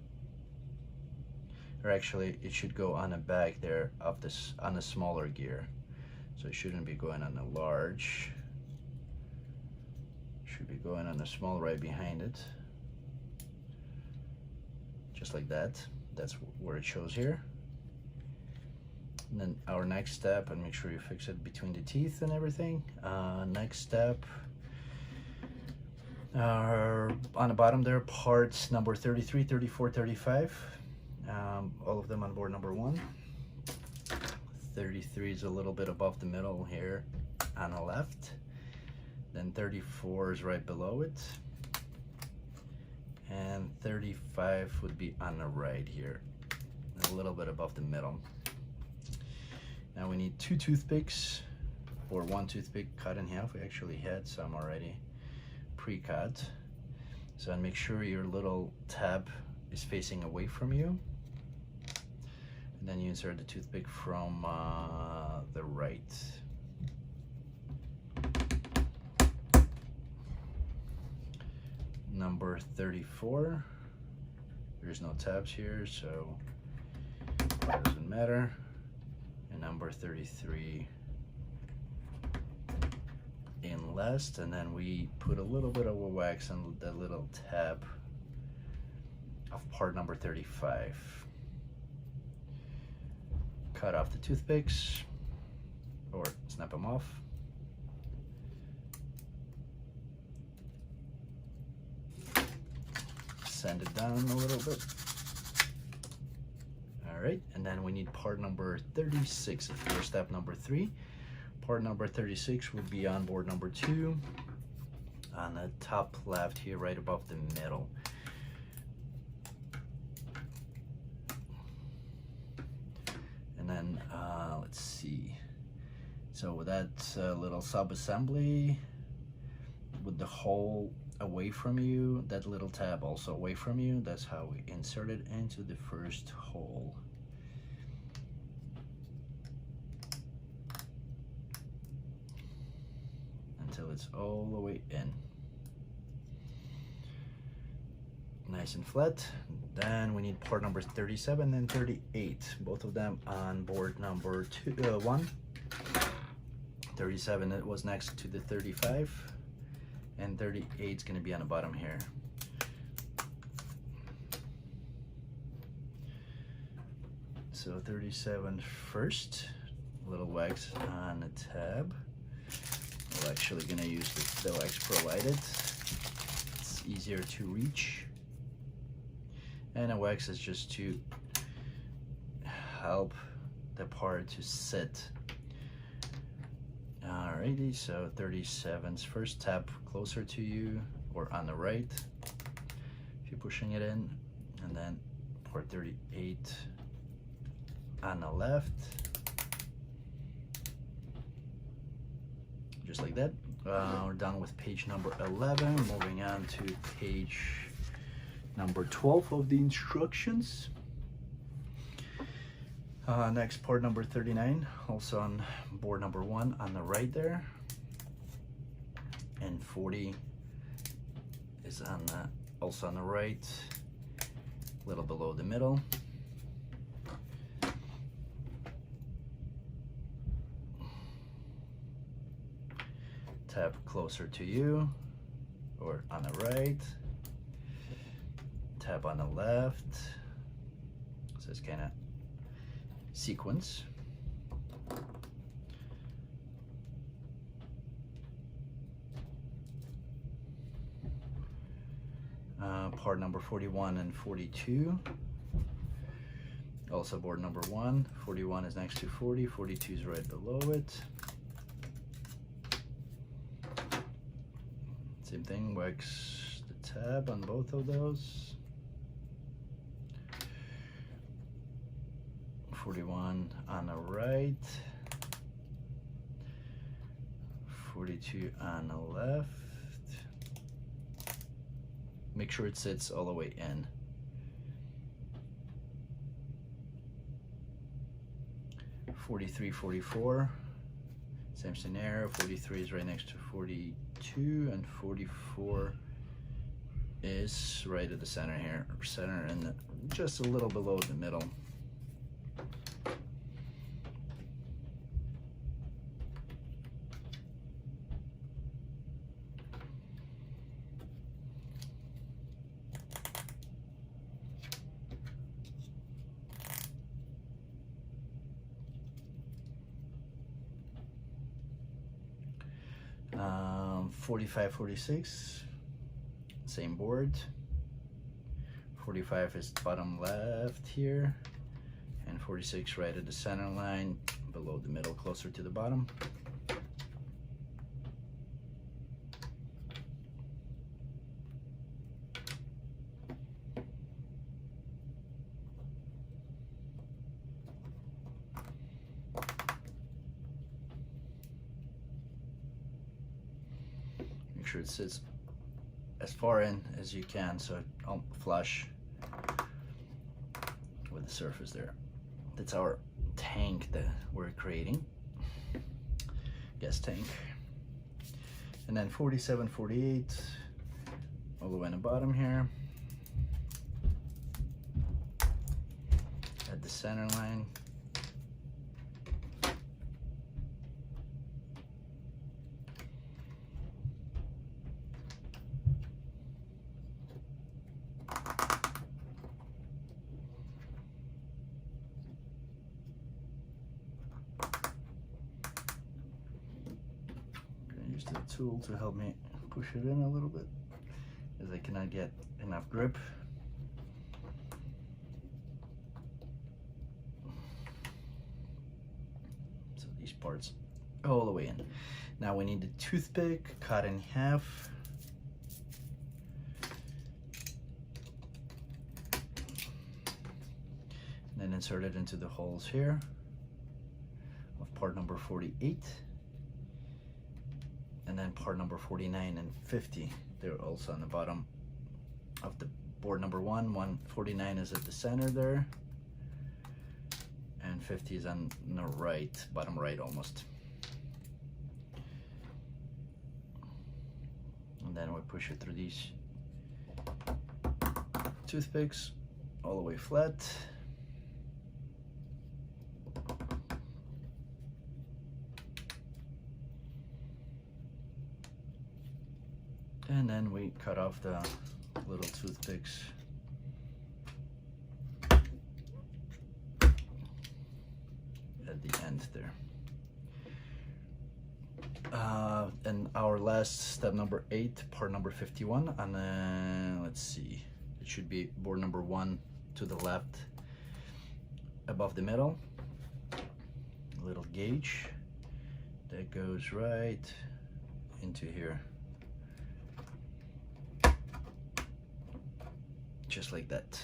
Or actually, it should go on the back there of this, on the smaller gear. So it shouldn't be going on the large. Should be going on the small right behind it. Just like that. That's where it shows here. And then our next step, and make sure you fix it between the teeth and everything. Next step, on the bottom there, parts number 33, 34, 35. All of them on board number 1. 33 is a little bit above the middle here on the left. Then 34 is right below it. And 35 would be on the right here, a little bit above the middle. Now we need 2 toothpicks, or 1 toothpick cut in half. We actually had some already pre-cut. So make sure your little tab is facing away from you. And then you insert the toothpick from the right. Number 34. There's no tabs here, so doesn't matter. And number 33 in last, and then we put a little bit of a wax on the little tab of part number 35. Cut off the toothpicks or snap them off. Sand it down a little bit. All right, and then we need part number 36 for step number 3. Part number 36 would be on board number 2 on the top left here, right above the middle. And then let's see. So with that little sub-assembly with the hole away from you, that little tab also away from you, that's how we insert it into the first hole. Until it's all the way in. Nice and flat. Then we need part number 37 and 38, both of them on board number 1. 37, it was next to the 35, and 38 is going to be on the bottom here. So 37 first, a little wax on the tab. We're actually going to use the wax provided. It's easier to reach. And a wax is just to help the part to sit. Alrighty, so 37's first, tap closer to you or on the right if you're pushing it in, and then part 38 on the left, just like that. We're done with page number 11, moving on to page number 12 of the instructions. Next, part number 39, also on board number 1 on the right there, and 40 is on the, also on the right, a little below the middle. Tap closer to you or on the right, tap on the left, so it's kind of sequence. Part number 41 and 42, also board number 1. 41 is next to 40, 42 is right below it. Same thing, wax the tab on both of those. 41 on the right, 42 on the left. Make sure it sits all the way in. 43, 44, same scenario. 43 is right next to 42, and 44 is right at the center here, center and just a little below the middle. Um, 45, 46, same board. 45 is bottom left here, and 46 right at the center line, below the middle, closer to the bottom. Make sure it sits as far in as you can so it don't flush with the surface there. That's our tank that we're creating, gas tank. And then 47, 48, all the way in the bottom here. At the the center line. Use the tool to help me push it in a little bit, as I cannot get enough grip. So these parts all the way in. Now we need the toothpick, cut in half. And then insert it into the holes here of part number 48. And then part number 49 and 50, they're also on the bottom of the board number 149 is at the center there, and 50 is on the right, bottom right almost. And then we push it through these toothpicks all the way flat. And then we cut off the little toothpicks at the end there. And our last step, number 8, part number 51, and let's see, it should be board number 1 to the left above the middle. A little gauge that goes right into here. Just like that.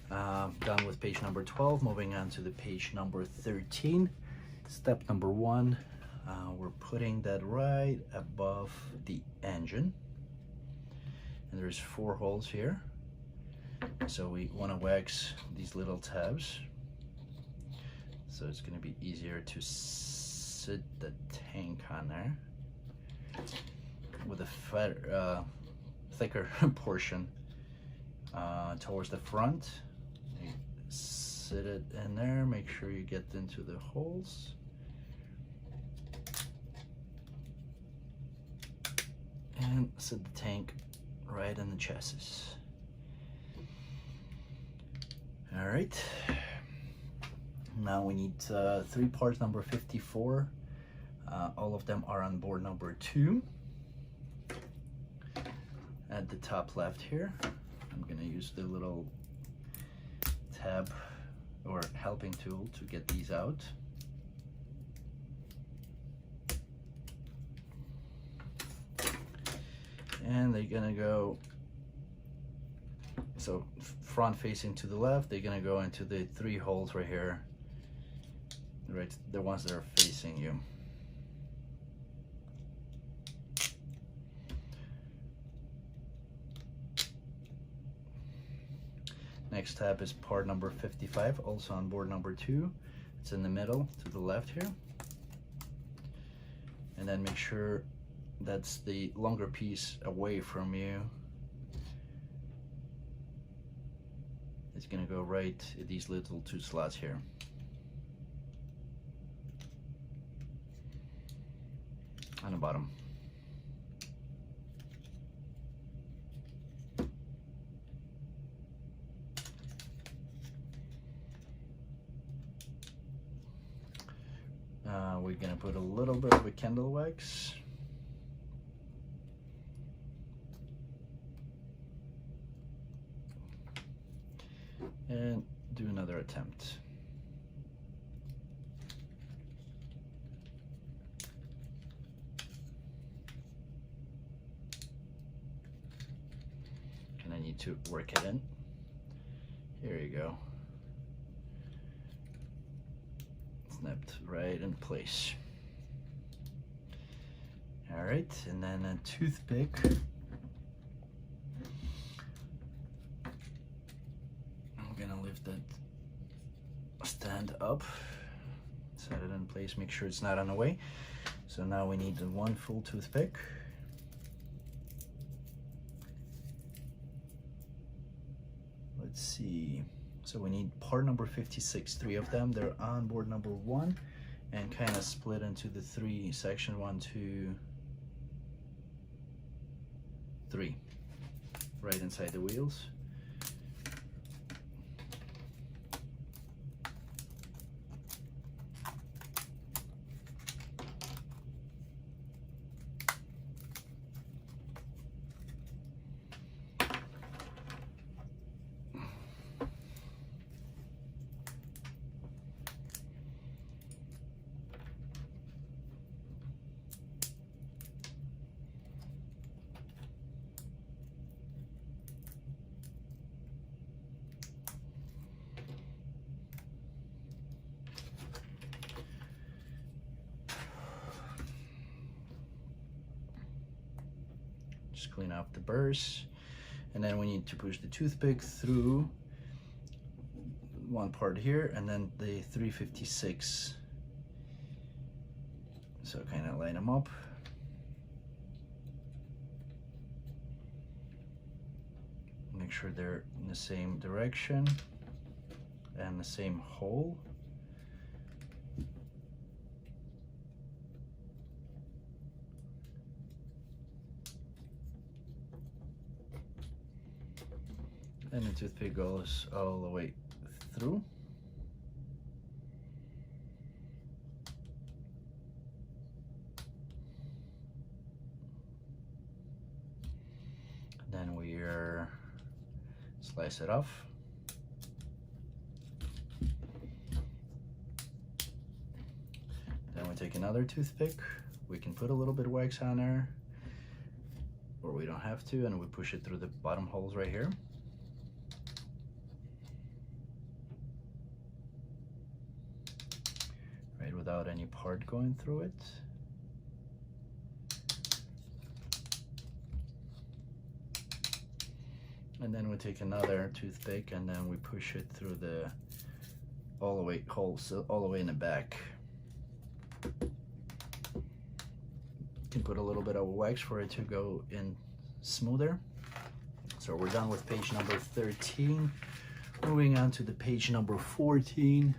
Done with page number 12, moving on to the page number 13. Step number 1, we're putting that right above the engine, and there's 4 holes here, so we want to wax these little tabs, so it's going to be easier to sit the tank on there with a thicker portion towards the front. You sit it in there, make sure you get into the holes. And sit the tank right in the chassis. All right. Now we need 3 parts number 54. All of them are on board number 2. At the top left here, I'm gonna use the little tab or helping tool to get these out. And they're gonna go, so front facing to the left, they're gonna go into the 3 holes right here, right, the ones that are facing you. Next tab is part number 55, also on board number 2. It's in the middle to the left here. And then make sure that's the longer piece away from you. It's gonna go right at these little 2 slots here. On the bottom. We're gonna put a little bit of a candle wax. And do another attempt. And I need to work it in. Here you go. Snapped right in place. All right, and then a toothpick. I'm gonna lift that stand up, set it in place, make sure it's not on the way. So now we need the 1 full toothpick. let's see. So we need part number 56, 3 of them. They're on board number 1 and kind of split into the 3, section 1, 2, 3, right inside the wheels. Just clean up the burrs, and then we need to push the toothpick through one part here and then the 356. So kind of line them up. Make sure they're in the same direction and the same hole. And the toothpick goes all the way through. Then we're slice it off. Then we take another toothpick. We can put a little bit of wax on there, or we don't have to, and we push it through the bottom holes right here. Right, without any part going through it. And then we take another toothpick and then we push it through the all the way holes, all the way in the back. You can put a little bit of wax for it to go in smoother. So we're done with page number 13. Moving on to the page number 14.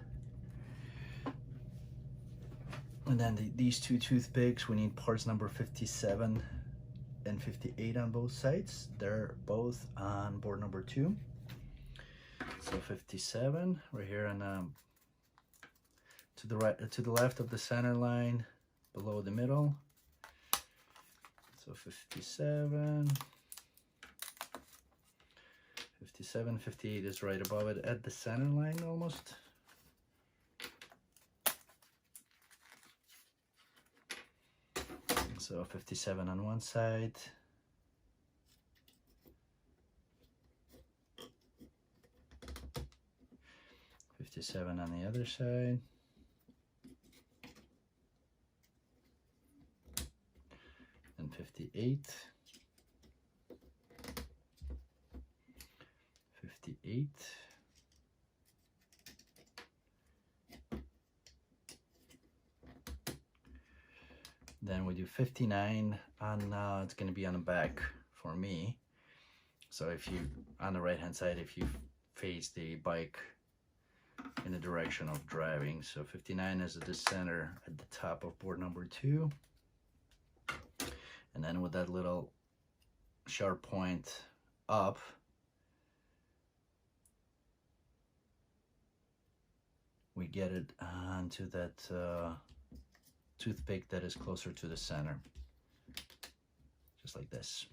And then these two toothpicks, we need parts number 57 and 58 on both sides. They're both on board number 2. So 57, we're here on to the right, to the left of the center line, below the middle. So 57, 57, 58 is right above it at the center line almost. So 57 on one side, '57 on the other side, and 58, 58. Then we do 59 on, it's going to be on the back for me. So if you, on the right hand side, if you face the bike in the direction of driving. So 59 is at the center at the top of board number 2. And then with that little sharp point up, we get it onto that toothpick that is closer to the center, just like this.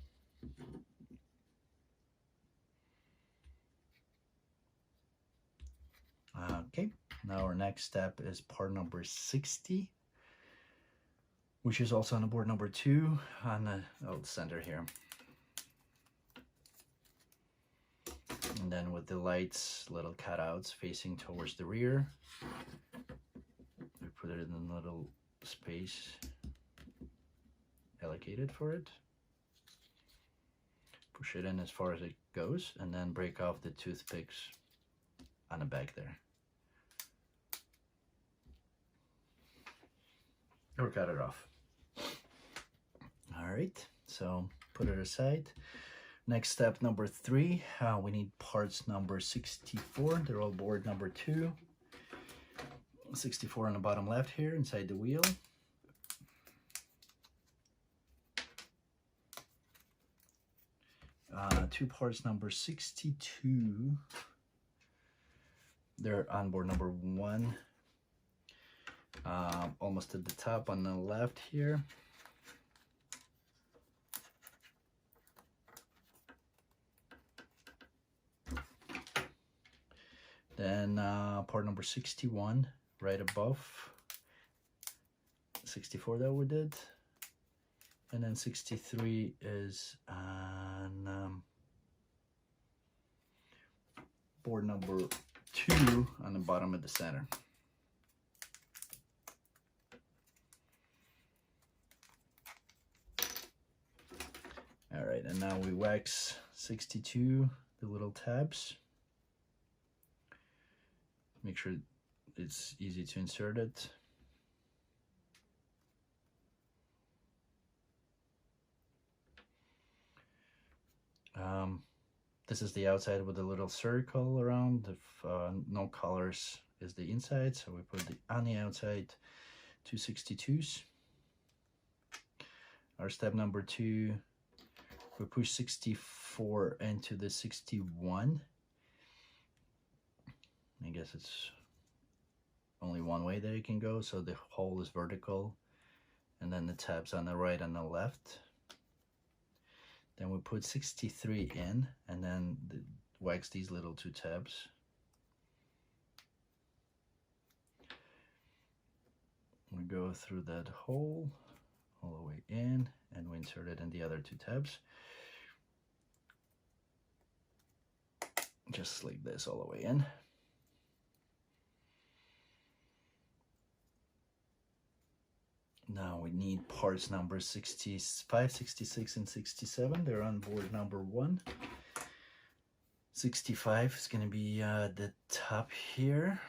Okay, now our next step is part number 60, which is also on the board number 2 on the center here. And then with the lights, little cutouts facing towards the rear, we put it in a little space allocated for it. Push it in as far as it goes, and then break off the toothpicks on the back there. Or cut it off. All right, so put it aside. Next step, number 3, we need parts number 64. They're all board number 2. 64 on the bottom left here inside the wheel. Two parts number 62. They're on board number 1. Almost at the top on the left here. Then part number 61 right above 64 that we did, and then 63 is on board number 2 on the bottom of the center. All right, and now we wax 62, the little tabs. Make sure it's easy to insert it. This is the outside with a little circle around. If no colors is the inside, so we put on the outside 262s. Our step number 2, we push 64 into the 61. I guess it's only one way that it can go, so the hole is vertical, and then the tabs on the right and the left. Then we put 63 in, and then wax these little 2 tabs. We go through that hole all the way in, and we insert it in the other 2 tabs. Just like this all the way in. Now we need parts number 65, 66, and 67. They're on board number 1. 65 is going to be the top here.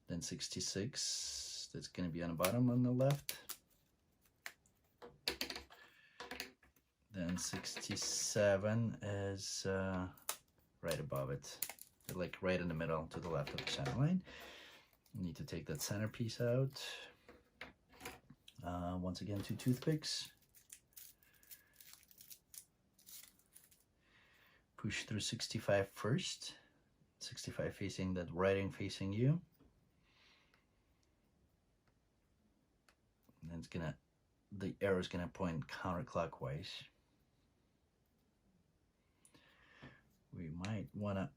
Then 66, that's going to be on the bottom on the left. Then 67 is right above it, like right in the middle to the left of the center line. You need to take that centerpiece out. Once again, 2 toothpicks. Push through 65 first. 65 facing that writing facing you. And it's gonna, the arrow is gonna point counterclockwise. We might wanna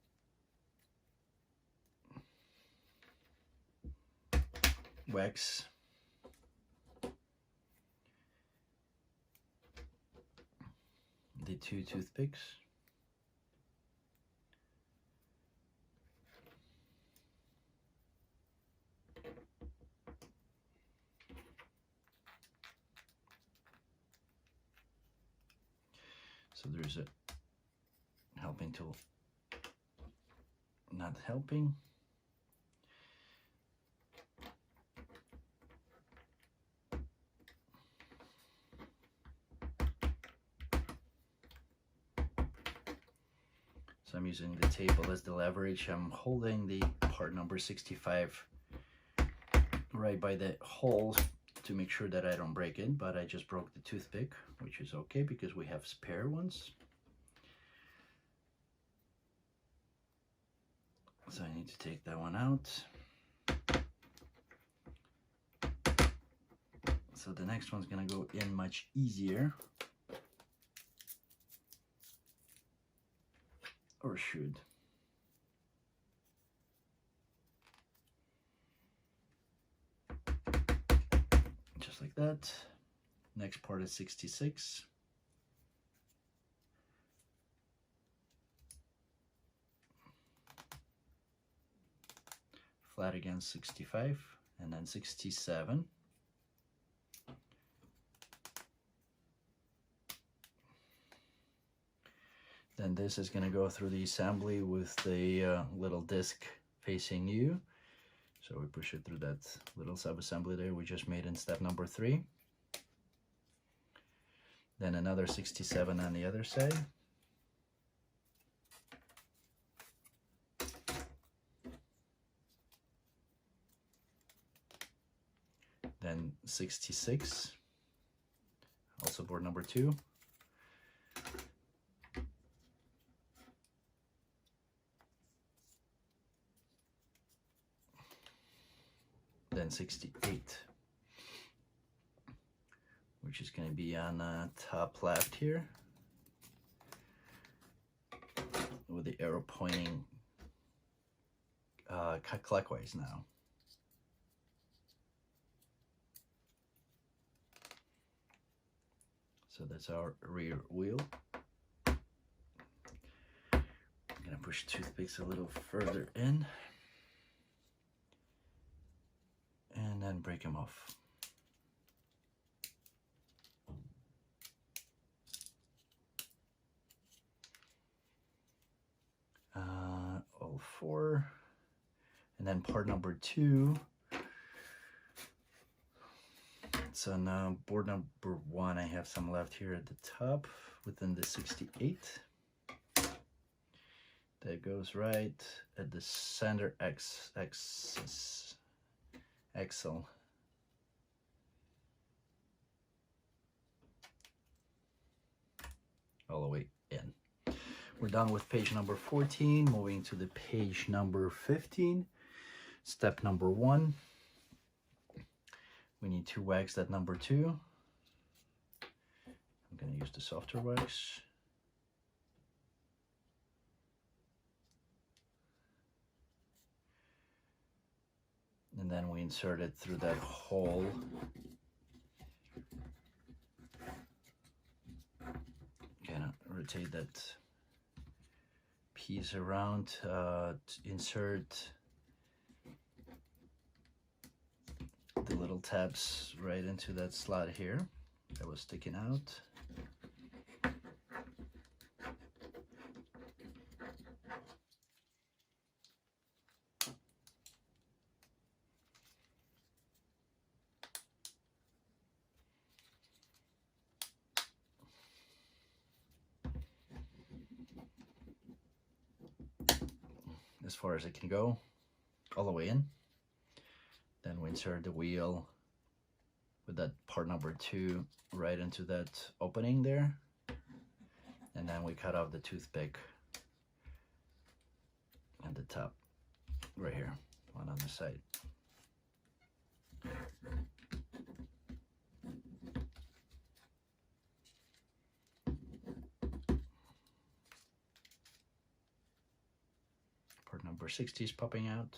wax the 2 toothpicks. So there's a helping tool, not helping. So I'm using the table as the leverage. I'm holding the part number 65 right by the hole to make sure that I don't break it, but I just broke the toothpick, which is okay because we have spare ones. So I need to take that one out. So the next one's gonna go in much easier. Or should. Just like that. Next part is 66. Flat against 65, and then 67. Then this is going to go through the assembly with the little disc facing you. So we push it through that little sub-assembly there we just made in step number 3. Then another 67 on the other side. Then 66, also board number 2. Then 68, which is going to be on top left here, with the arrow pointing clockwise now. So that's our rear wheel. I'm going to push toothpicks a little further in and then break them off. All 4. And then part number 2. So now board number 1, I have some left here at the top within the 68. That goes right at the center axis. Axle. All the way in. We're done with page number 14, moving to the page number 15. Step number 1. We need to wax that number 2. I'm going to use the softer wax. And then we insert it through that hole. Kind of rotate that piece around to insert the little tabs right into that slot here that was sticking out. As far as it can go, all the way in. Then we insert the wheel with that part number 2 right into that opening there. And then we cut off the toothpick at the top, right here, one on the side. Part number 60 is popping out.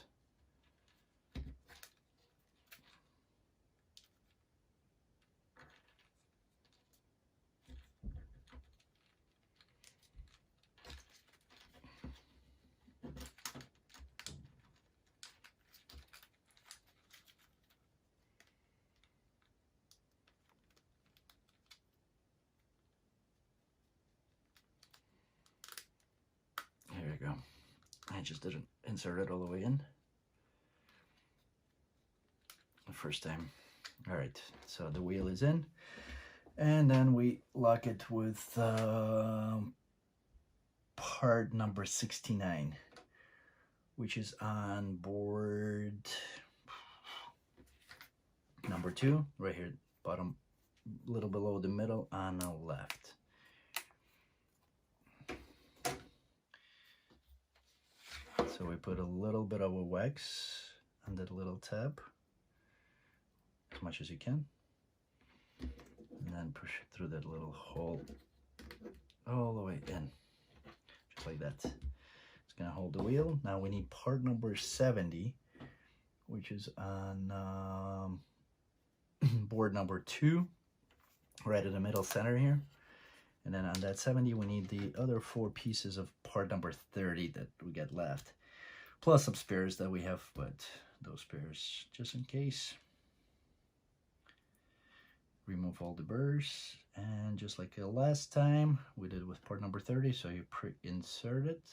There you go. I just didn't insert it all the way in the first time. All right, so the wheel is in, and then we lock it with part number 69, which is on board number 2, right here, bottom, little below the middle on the left. So we put a little bit of a wax on that little tab, as much as you can, and then push it through that little hole all the way in, just like that. It's gonna hold the wheel. Now we need part number 70, which is on board number 2, right in the middle center here. And then on that 70, we need the other 4 pieces of part number 30 that we get left, plus some spares that we have, but those spares just in case. Remove all the burrs, and just like the last time we did with part number 30, so you pre-insert it.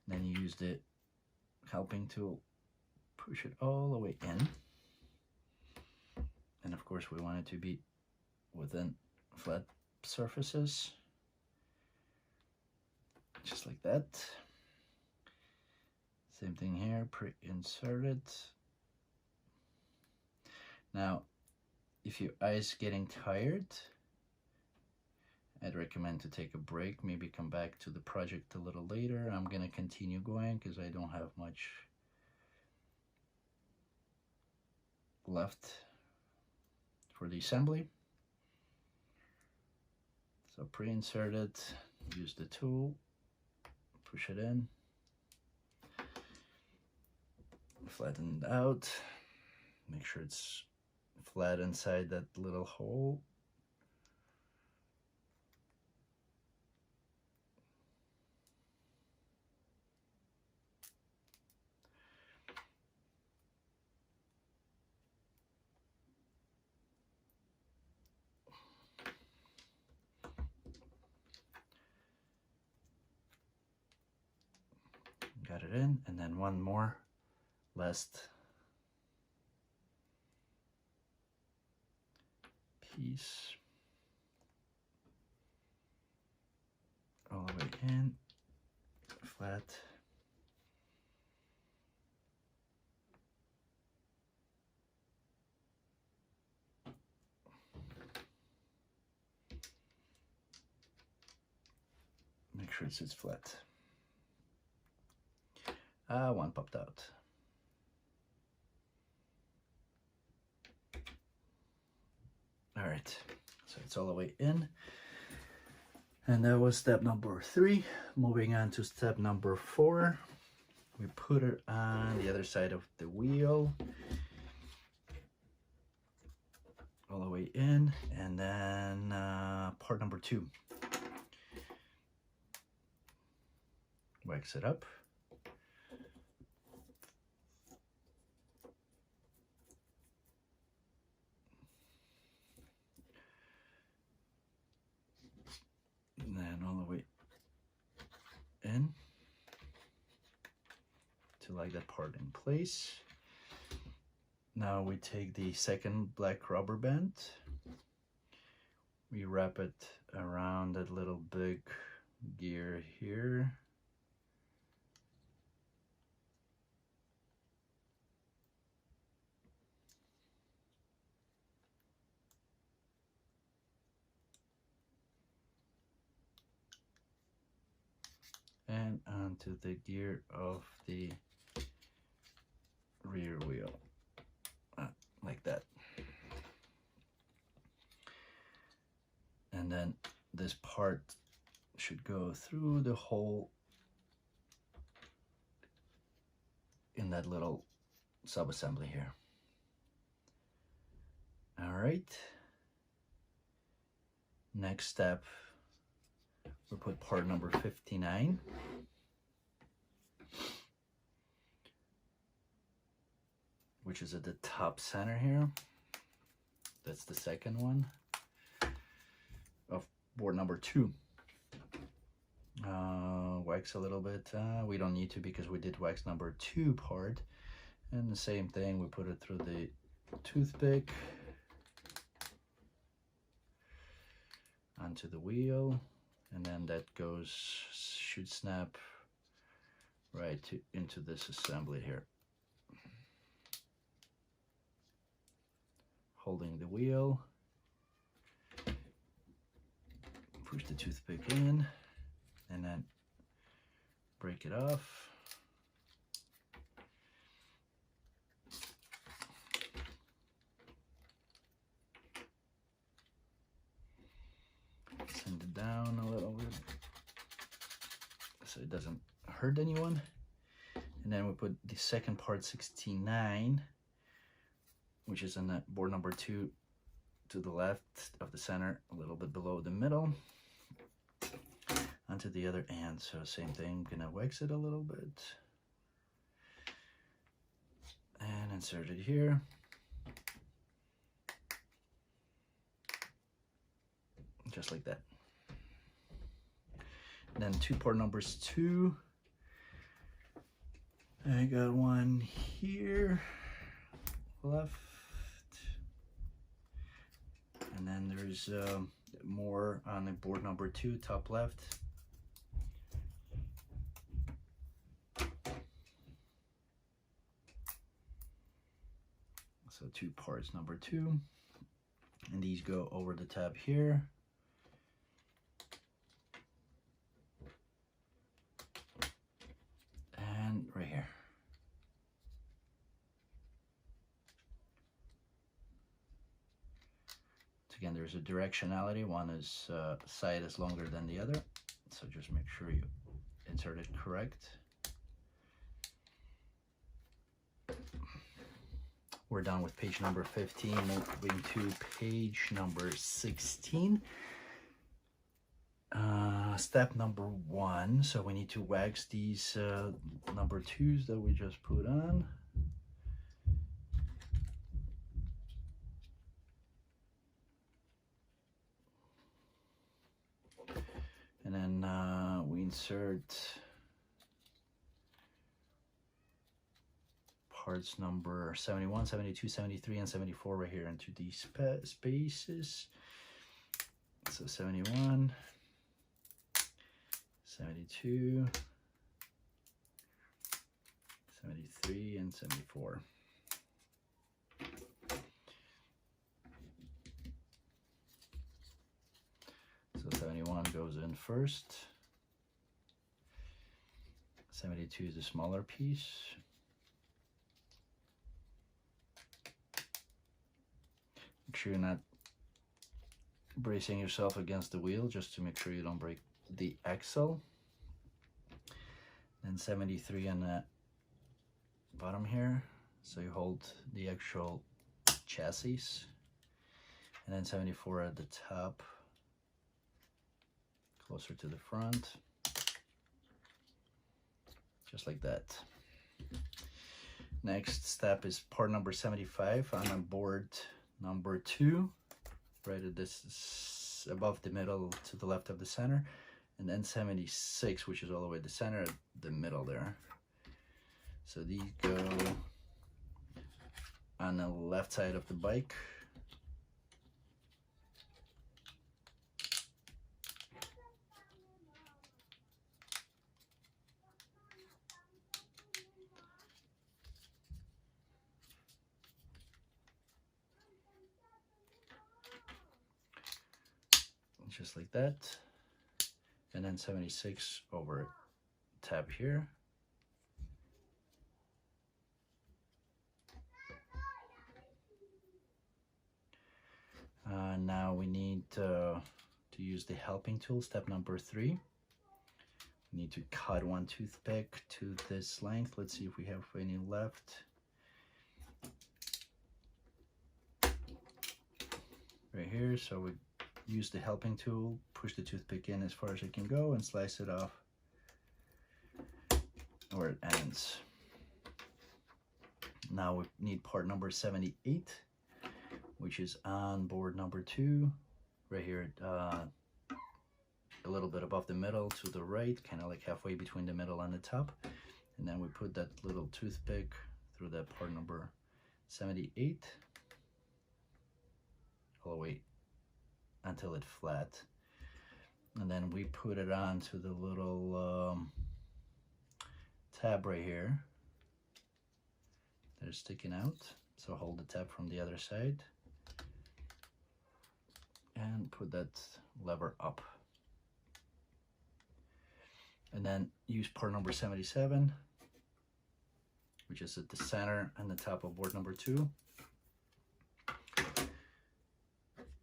Then you use the helping tool push it all the way in. And of course we want it to be within flat surfaces, just like that. Same thing here, pre-insert it. Now, if your eye's getting tired, I'd recommend to take a break, maybe come back to the project a little later. I'm gonna continue going because I don't have much left for the assembly. So pre-insert it, use the tool, push it in, flatten it out, make sure it's flat inside that little hole. Got it in, and then one more last piece all the way in, flat. Make sure it sits flat. One popped out. All right, so it's all the way in. And that was step number 3. Moving on to step number 4. We put it on the other side of the wheel. All the way in. And then part number 2. Wax it up. And then all the way in to like that part in place. Now we take the second black rubber band, we wrap it around that little big gear here. And onto the gear of the rear wheel, like that. And then this part should go through the hole in that little sub-assembly here. All right. Next step, we'll put part number 59. Which is at the top center here. That's the second one of board number 2. Wax a little bit. We don't need to because we did wax number 2 part. And the same thing, we put it through the toothpick onto the wheel, and then that should snap right into this assembly here. Holding the wheel, push the toothpick in, and then break it off. Send it down a little bit so it doesn't hurt anyone. And then we put the second part 69, which is in that board number 2 to the left of the center, a little bit below the middle, onto the other end. So same thing, gonna wax it a little bit and insert it here. Just like that. And then part numbers 2. I got one here, left, and then there's more on the board number 2, top left. So 2 parts number 2, and these go over the tab here. And right here. So again, there's a directionality. One is side is longer than the other, so just make sure you insert it correct. We're done with page number 15, moving to page number 16. Step number 1, so we need to wax these number 2s that we just put on. And then we insert parts number 71, 72, 73, and 74 right here into these spaces. So 71, 72, 73, and 74. So 71 goes in first. 72 is a smaller piece. Make sure you're not bracing yourself against the wheel, just to make sure you don't break the axle. Then 73 on the bottom here, so you hold the actual chassis. And then 74 at the top, closer to the front, just like that. Next step is part number 75 on a board number 2, right at this, above the middle to the left of the center, and then 76, which is all the way to the center, at the middle there. So these go on the left side of the bike. Just like that. And then 76 over tab here. Now we need to use the helping tool, step number 3. We need to cut one toothpick to this length. Let's see if we have any left. Right here, so we use the helping tool, push the toothpick in as far as it can go, and slice it off where it ends. Now we need part number 78, which is on board number 2, right here, a little bit above the middle to the right, kind of like halfway between the middle and the top. And then we put that little toothpick through that part number 78 all the way until it's flat, and then we put it onto the little tab right here that is sticking out. So hold the tab from the other side and put that lever up, and then use part number 77, which is at the center and the top of board number 2,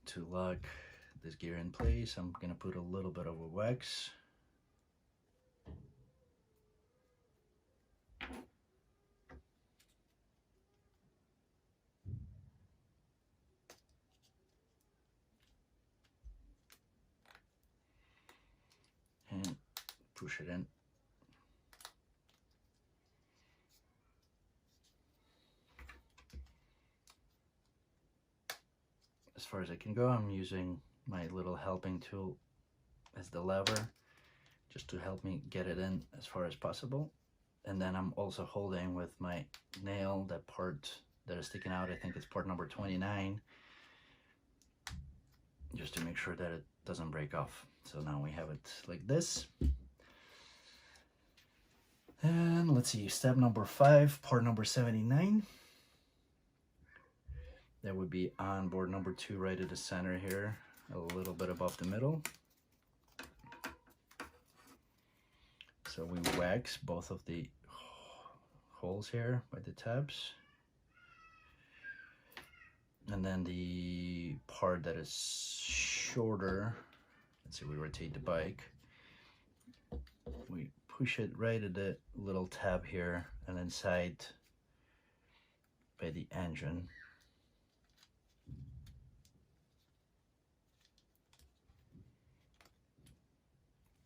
to lock this gear in place. I'm gonna put a little bit of a wax. And push it in. As far as I can go, I'm using my little helping tool as the lever, just to help me get it in as far as possible. And then I'm also holding with my nail that part that is sticking out. I think it's part number 29, just to make sure that it doesn't break off. So now we have it like this. And let's see, step number 5, part number 79. That would be on board number 2, right at the center here, a little bit above the middle. So we wax both of the holes here by the tabs. And then the part that is shorter, let's see, we rotate the bike. We push it right at the little tab here and inside by the engine.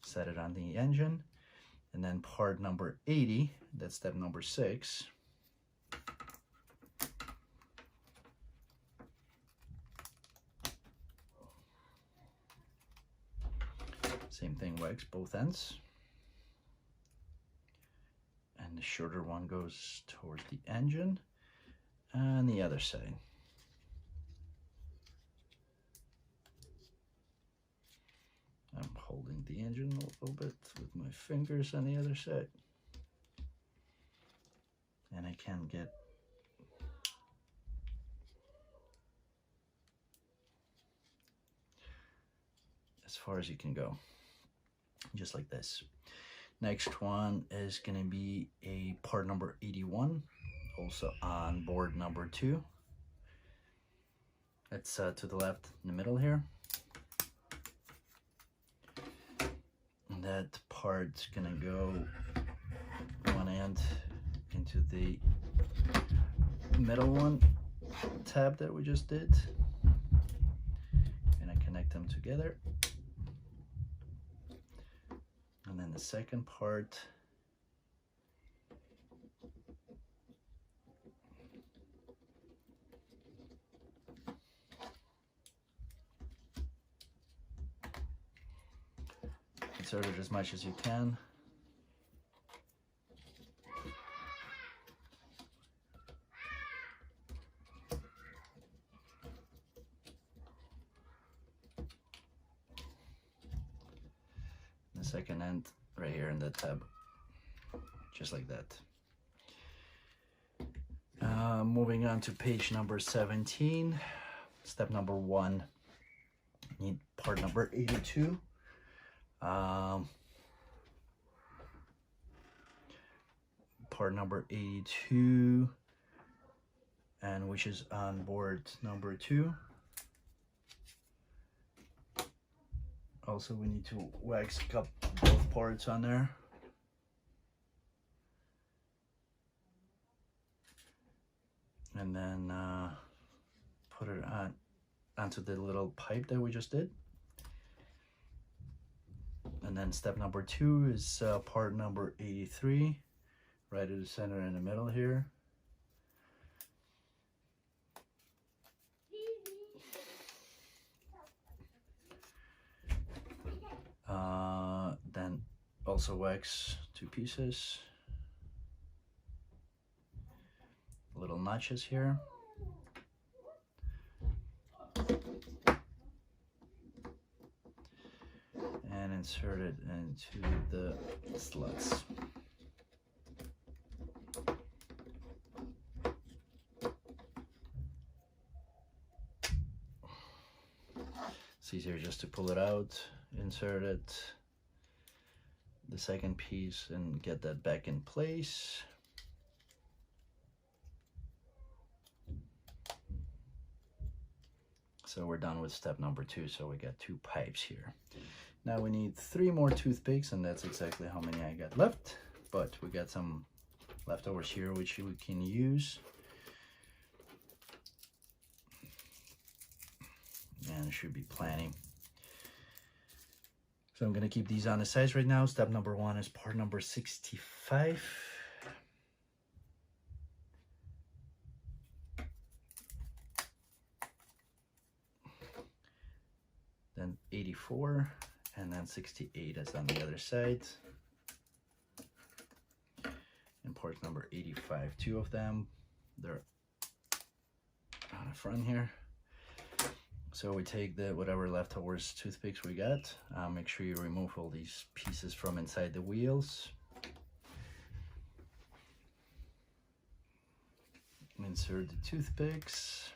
Set it on the engine. And then part number 80, that's step number 6. Same thing, wax both ends. And the shorter one goes towards the engine and the other side. I'm holding the engine a little bit with my fingers on the other side. And I can get as far as you can go, just like this. Next one is gonna be a part number 81, also on board number 2. It's to the left in the middle here. And that part's gonna go one end into the middle one tab that we just did. Gonna connect them together. And then the second part insert it as much as you can. The second end right here in the tab, just like that. Moving on to page number 17, step number 1, need part number 82. Part number 82, and which is on board number 2. Also, we need to wax up both parts on there. And then put it onto the little pipe that we just did. And then step number 2 is part number 83, right at the center in the middle here. Then also wax 2 pieces, little notches here. And insert it into the slots. It's easier just to pull it out, insert it, the second piece, and get that back in place. So we're done with step number 2, so we got 2 pipes here. Now we need 3 more toothpicks, and that's exactly how many I got left, but we got some leftovers here which we can use. And it should be plenty. So I'm gonna keep these on the sides right now. Step number 1 is part number 65. Then 84, and then 68 is on the other side. part number 85. Two of them, they're on the front here. So we take the whatever leftovers toothpicks we got. Make sure you remove all these pieces from inside the wheels. Insert the toothpicks.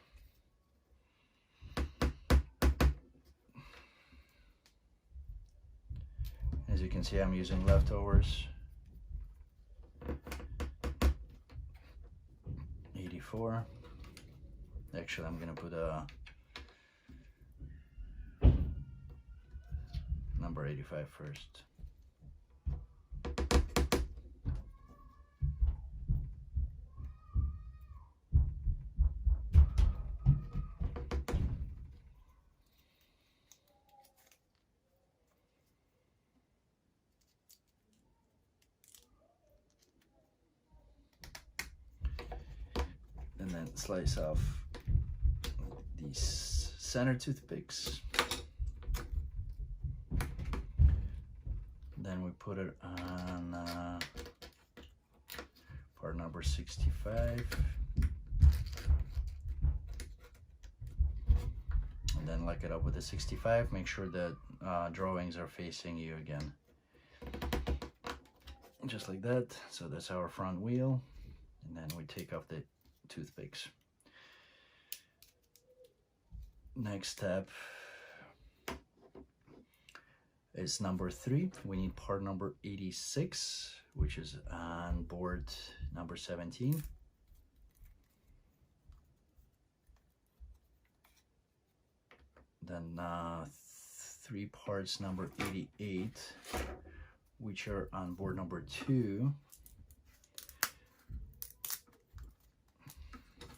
As you can see, I'm using leftovers. 84. Actually, I'm gonna put a number 85 first. And then slice off these center toothpicks. Then we put it on part number 65. And then lock it up with the 65. Make sure that drawings are facing you again. Just like that. So that's our front wheel. And then we take off the toothpicks. Next step is number 3. We need part number 86, which is on board number 17. Then 3 parts number 88, which are on board number 2.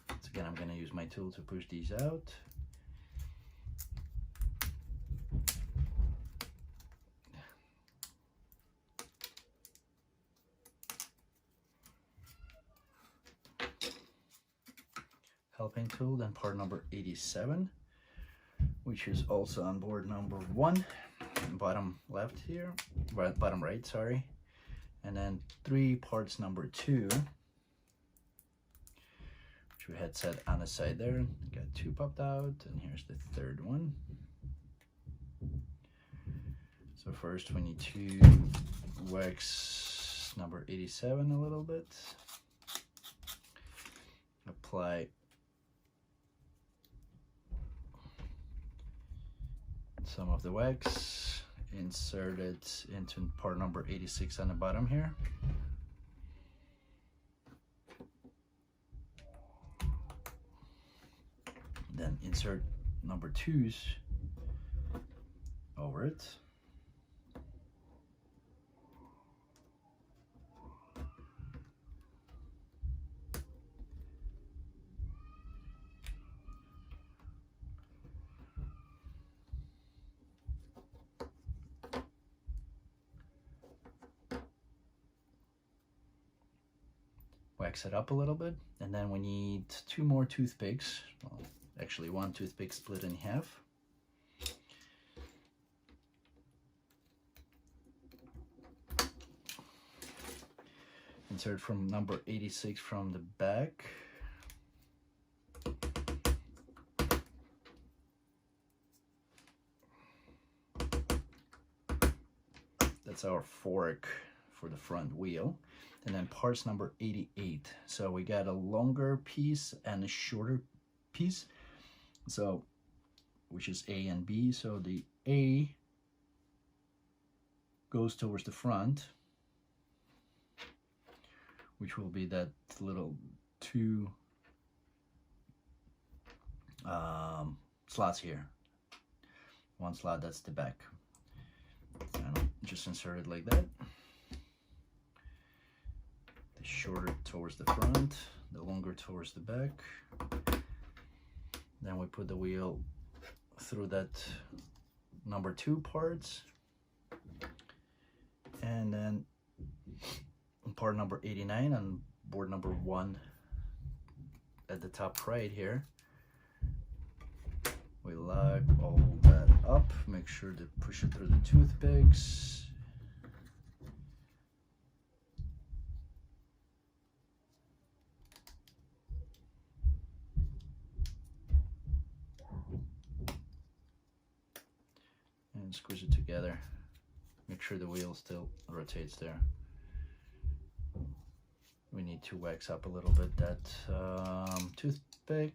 So again, I'm going to use my tool to push these out. Helping tool, then part number 87, which is also on board number 1, bottom left here, bottom right, sorry. And then 3 parts number 2, which we had set on the side there. Got 2 popped out, and here's the 3rd one. So first we need to wax number 87 a little bit. Apply some of the wax, insert it into part number 86 on the bottom here. Then insert number 2s over it. Wax it up a little bit, and then we need 2 more toothpicks. Well, actually 1 toothpick split in half. Insert from number 86 from the back. That's our fork for the front wheel. And then parts number 88. So we got a longer piece and a shorter piece, so which is A and B. So the A goes towards the front, which will be that little 2 slots here. 1 slot, that's the back. And I'll just insert it like that. The shorter towards the front, the longer towards the back. Then we put the wheel through that number 2 parts, and then part number 89 on board number 1 at the top right here. We lock all that up, make sure to push it through the toothpicks. and squeeze it together. Make sure the wheel still rotates there. We need to wax up a little bit that toothpick.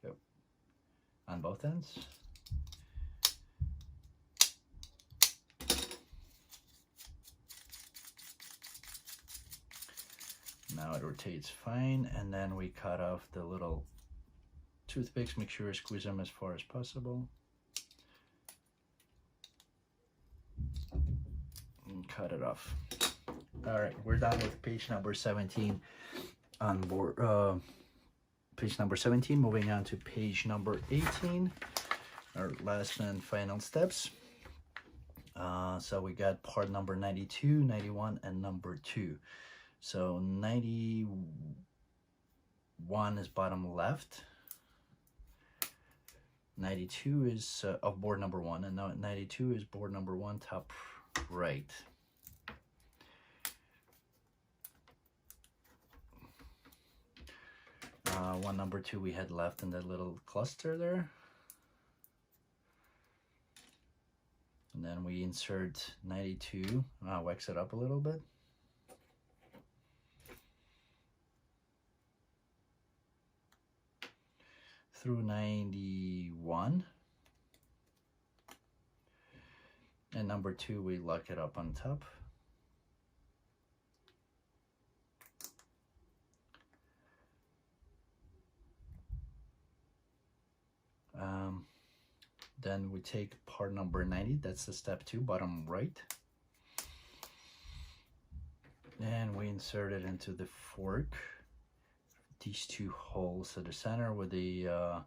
Yep. On both ends. Now it rotates fine, and then we cut off the little toothpicks. Make sure you squeeze them as far as possible. And cut it off. All right, we're done with page number 17 on board. Page number 17, moving on to page number 18, our last and final steps. So we got part number 92, 91, and number 2. So 91 is bottom left, 92 is of board number 1, and now 92 is board number 1, top right. One number 2 we had left in that little cluster there. And then we insert 92, wax it up a little bit. Through 91. And number 2, we lock it up on top. Then we take part number 90, that's the step 2, bottom right. And we insert it into the fork. These 2 holes at the center with a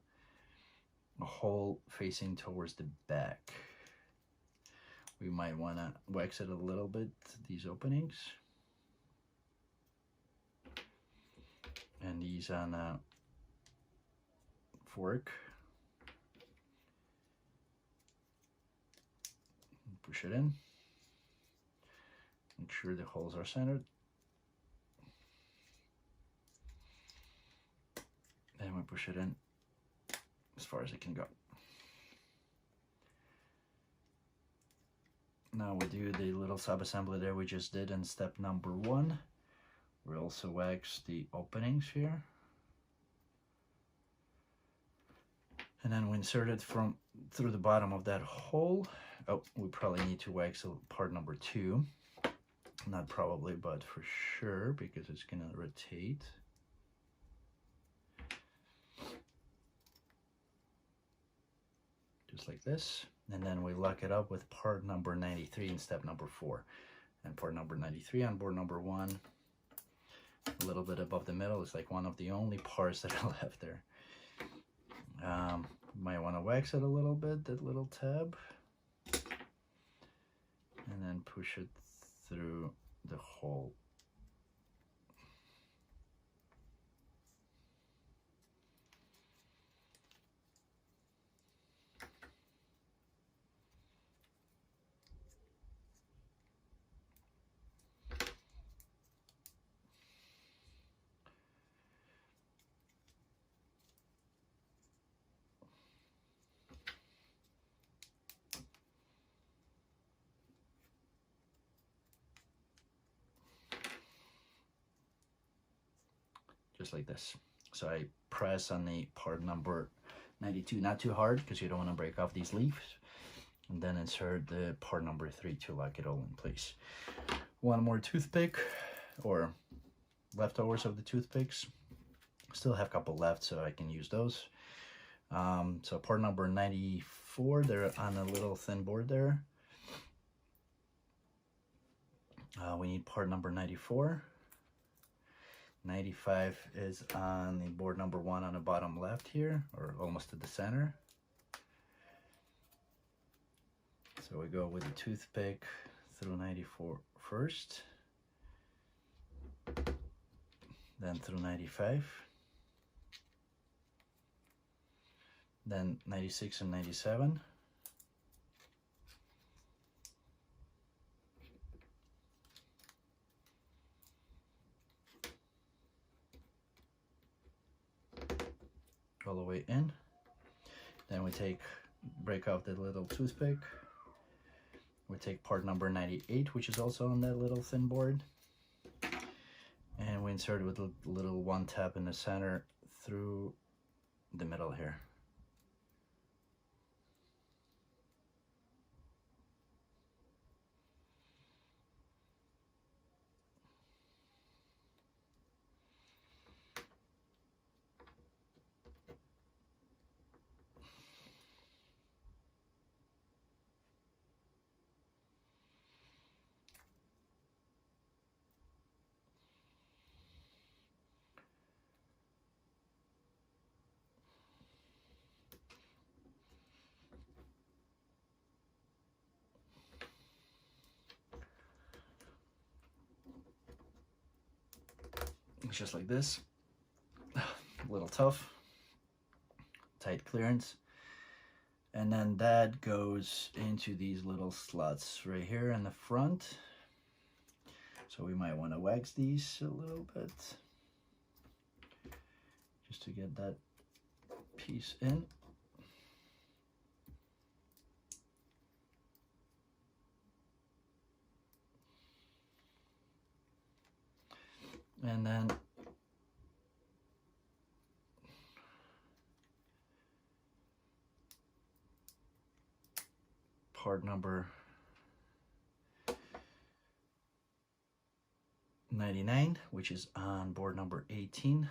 hole facing towards the back. We might want to wax it a little bit, these openings. And these on a fork. Push it in. Make sure the holes are centered. And we push it in as far as it can go. Now we do the little sub-assembly there we just did in step number 1. We also wax the openings here. And then we insert it from through the bottom of that hole. Oh, we probably need to wax part number 2. Not probably, but for sure, because it's gonna rotate. Just like this. And then we lock it up with part number 93 in step number 4. And part number 93 on board number 1. A little bit above the middle. It's like one of the only parts that are left there. Might want to wax it a little bit, that little tab. And then push it through the hole. Just like this. So I press on the part number 92, not too hard because you don't want to break off these leaves, and then insert the part number 3 to lock it all in place. One more toothpick, or leftovers of the toothpicks. Still have a couple left, so I can use those. So part number 94, they're on a little thin board there. We need part number 94. 95 is on the board number 1 on the bottom left here, or almost at the center. So we go with the toothpick through 94 first, then through 95, then 96 and 97. all the way in. Then we break off the little toothpick. We take part number 98, which is also on that little thin board, and we insert it with a little one tap in the center through the middle here. It's just like this, a little tough, tight clearance, and then that goes into these little slots right here in the front. So we might want to wax these a little bit just to get that piece in. And then part number 99, which is on board number 18.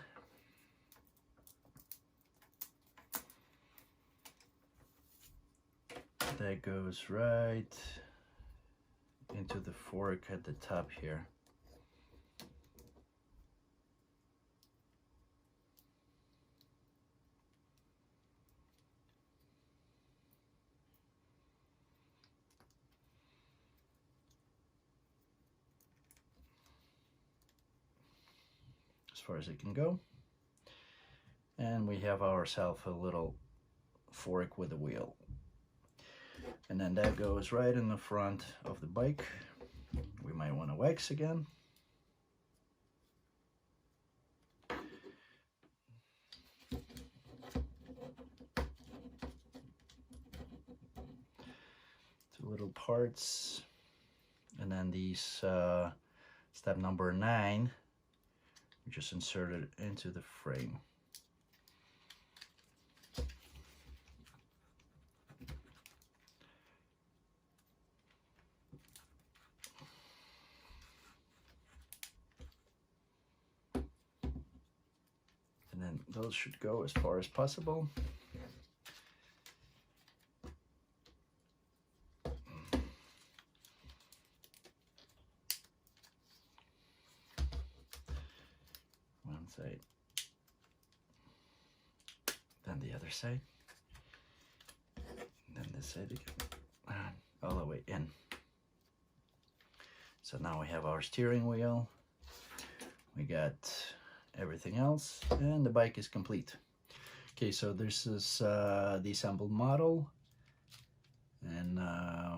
That goes right into the fork at the top here. As far as it can go, and we have ourselves a little fork with a wheel, and then that goes right in the front of the bike. We might want to wax again. Two little parts, and then these step number 9, we just insert it into the frame. And then those should go as far as possible. One side, then the other side, and then this side again, all the way in. So now we have our steering wheel, we got everything else, and the bike is complete. Okay, so this is the assembled model, and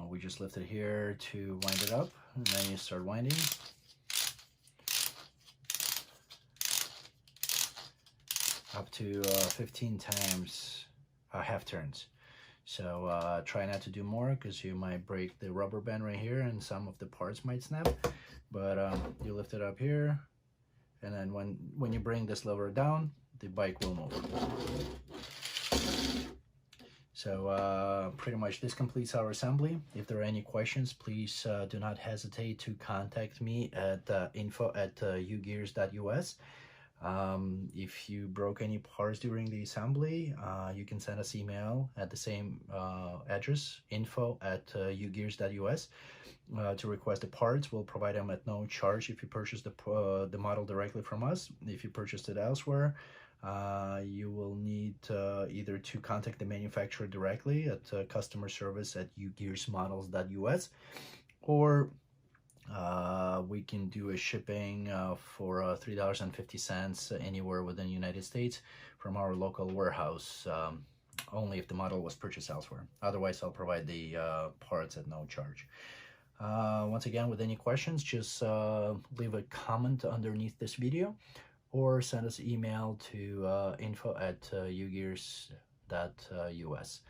we just lift it here to wind it up, and then you start winding. Up to 15 times half turns. So try not to do more, because you might break the rubber band right here and some of the parts might snap. But you lift it up here, and then when you bring this lever down, the bike will move. So pretty much this completes our assembly. If there are any questions, please do not hesitate to contact me at info@ugears.us. If you broke any parts during the assembly, you can send us email at the same address, info@ugears.us, to request the parts. We'll provide them at no charge if you purchase the model directly from us. If you purchased it elsewhere, you will need either to contact the manufacturer directly at customer service at ugearsmodels.us, or we can do a shipping for $3.50 anywhere within the United States from our local warehouse, only if the model was purchased elsewhere. Otherwise, I'll provide the parts at no charge. Once again, with any questions, just leave a comment underneath this video, or send us email to info@ugears.us.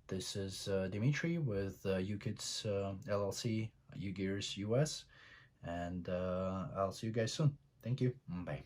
This is Dimitri with Ugears LLC, Ugears US, and I'll see you guys soon. Thank you. Bye.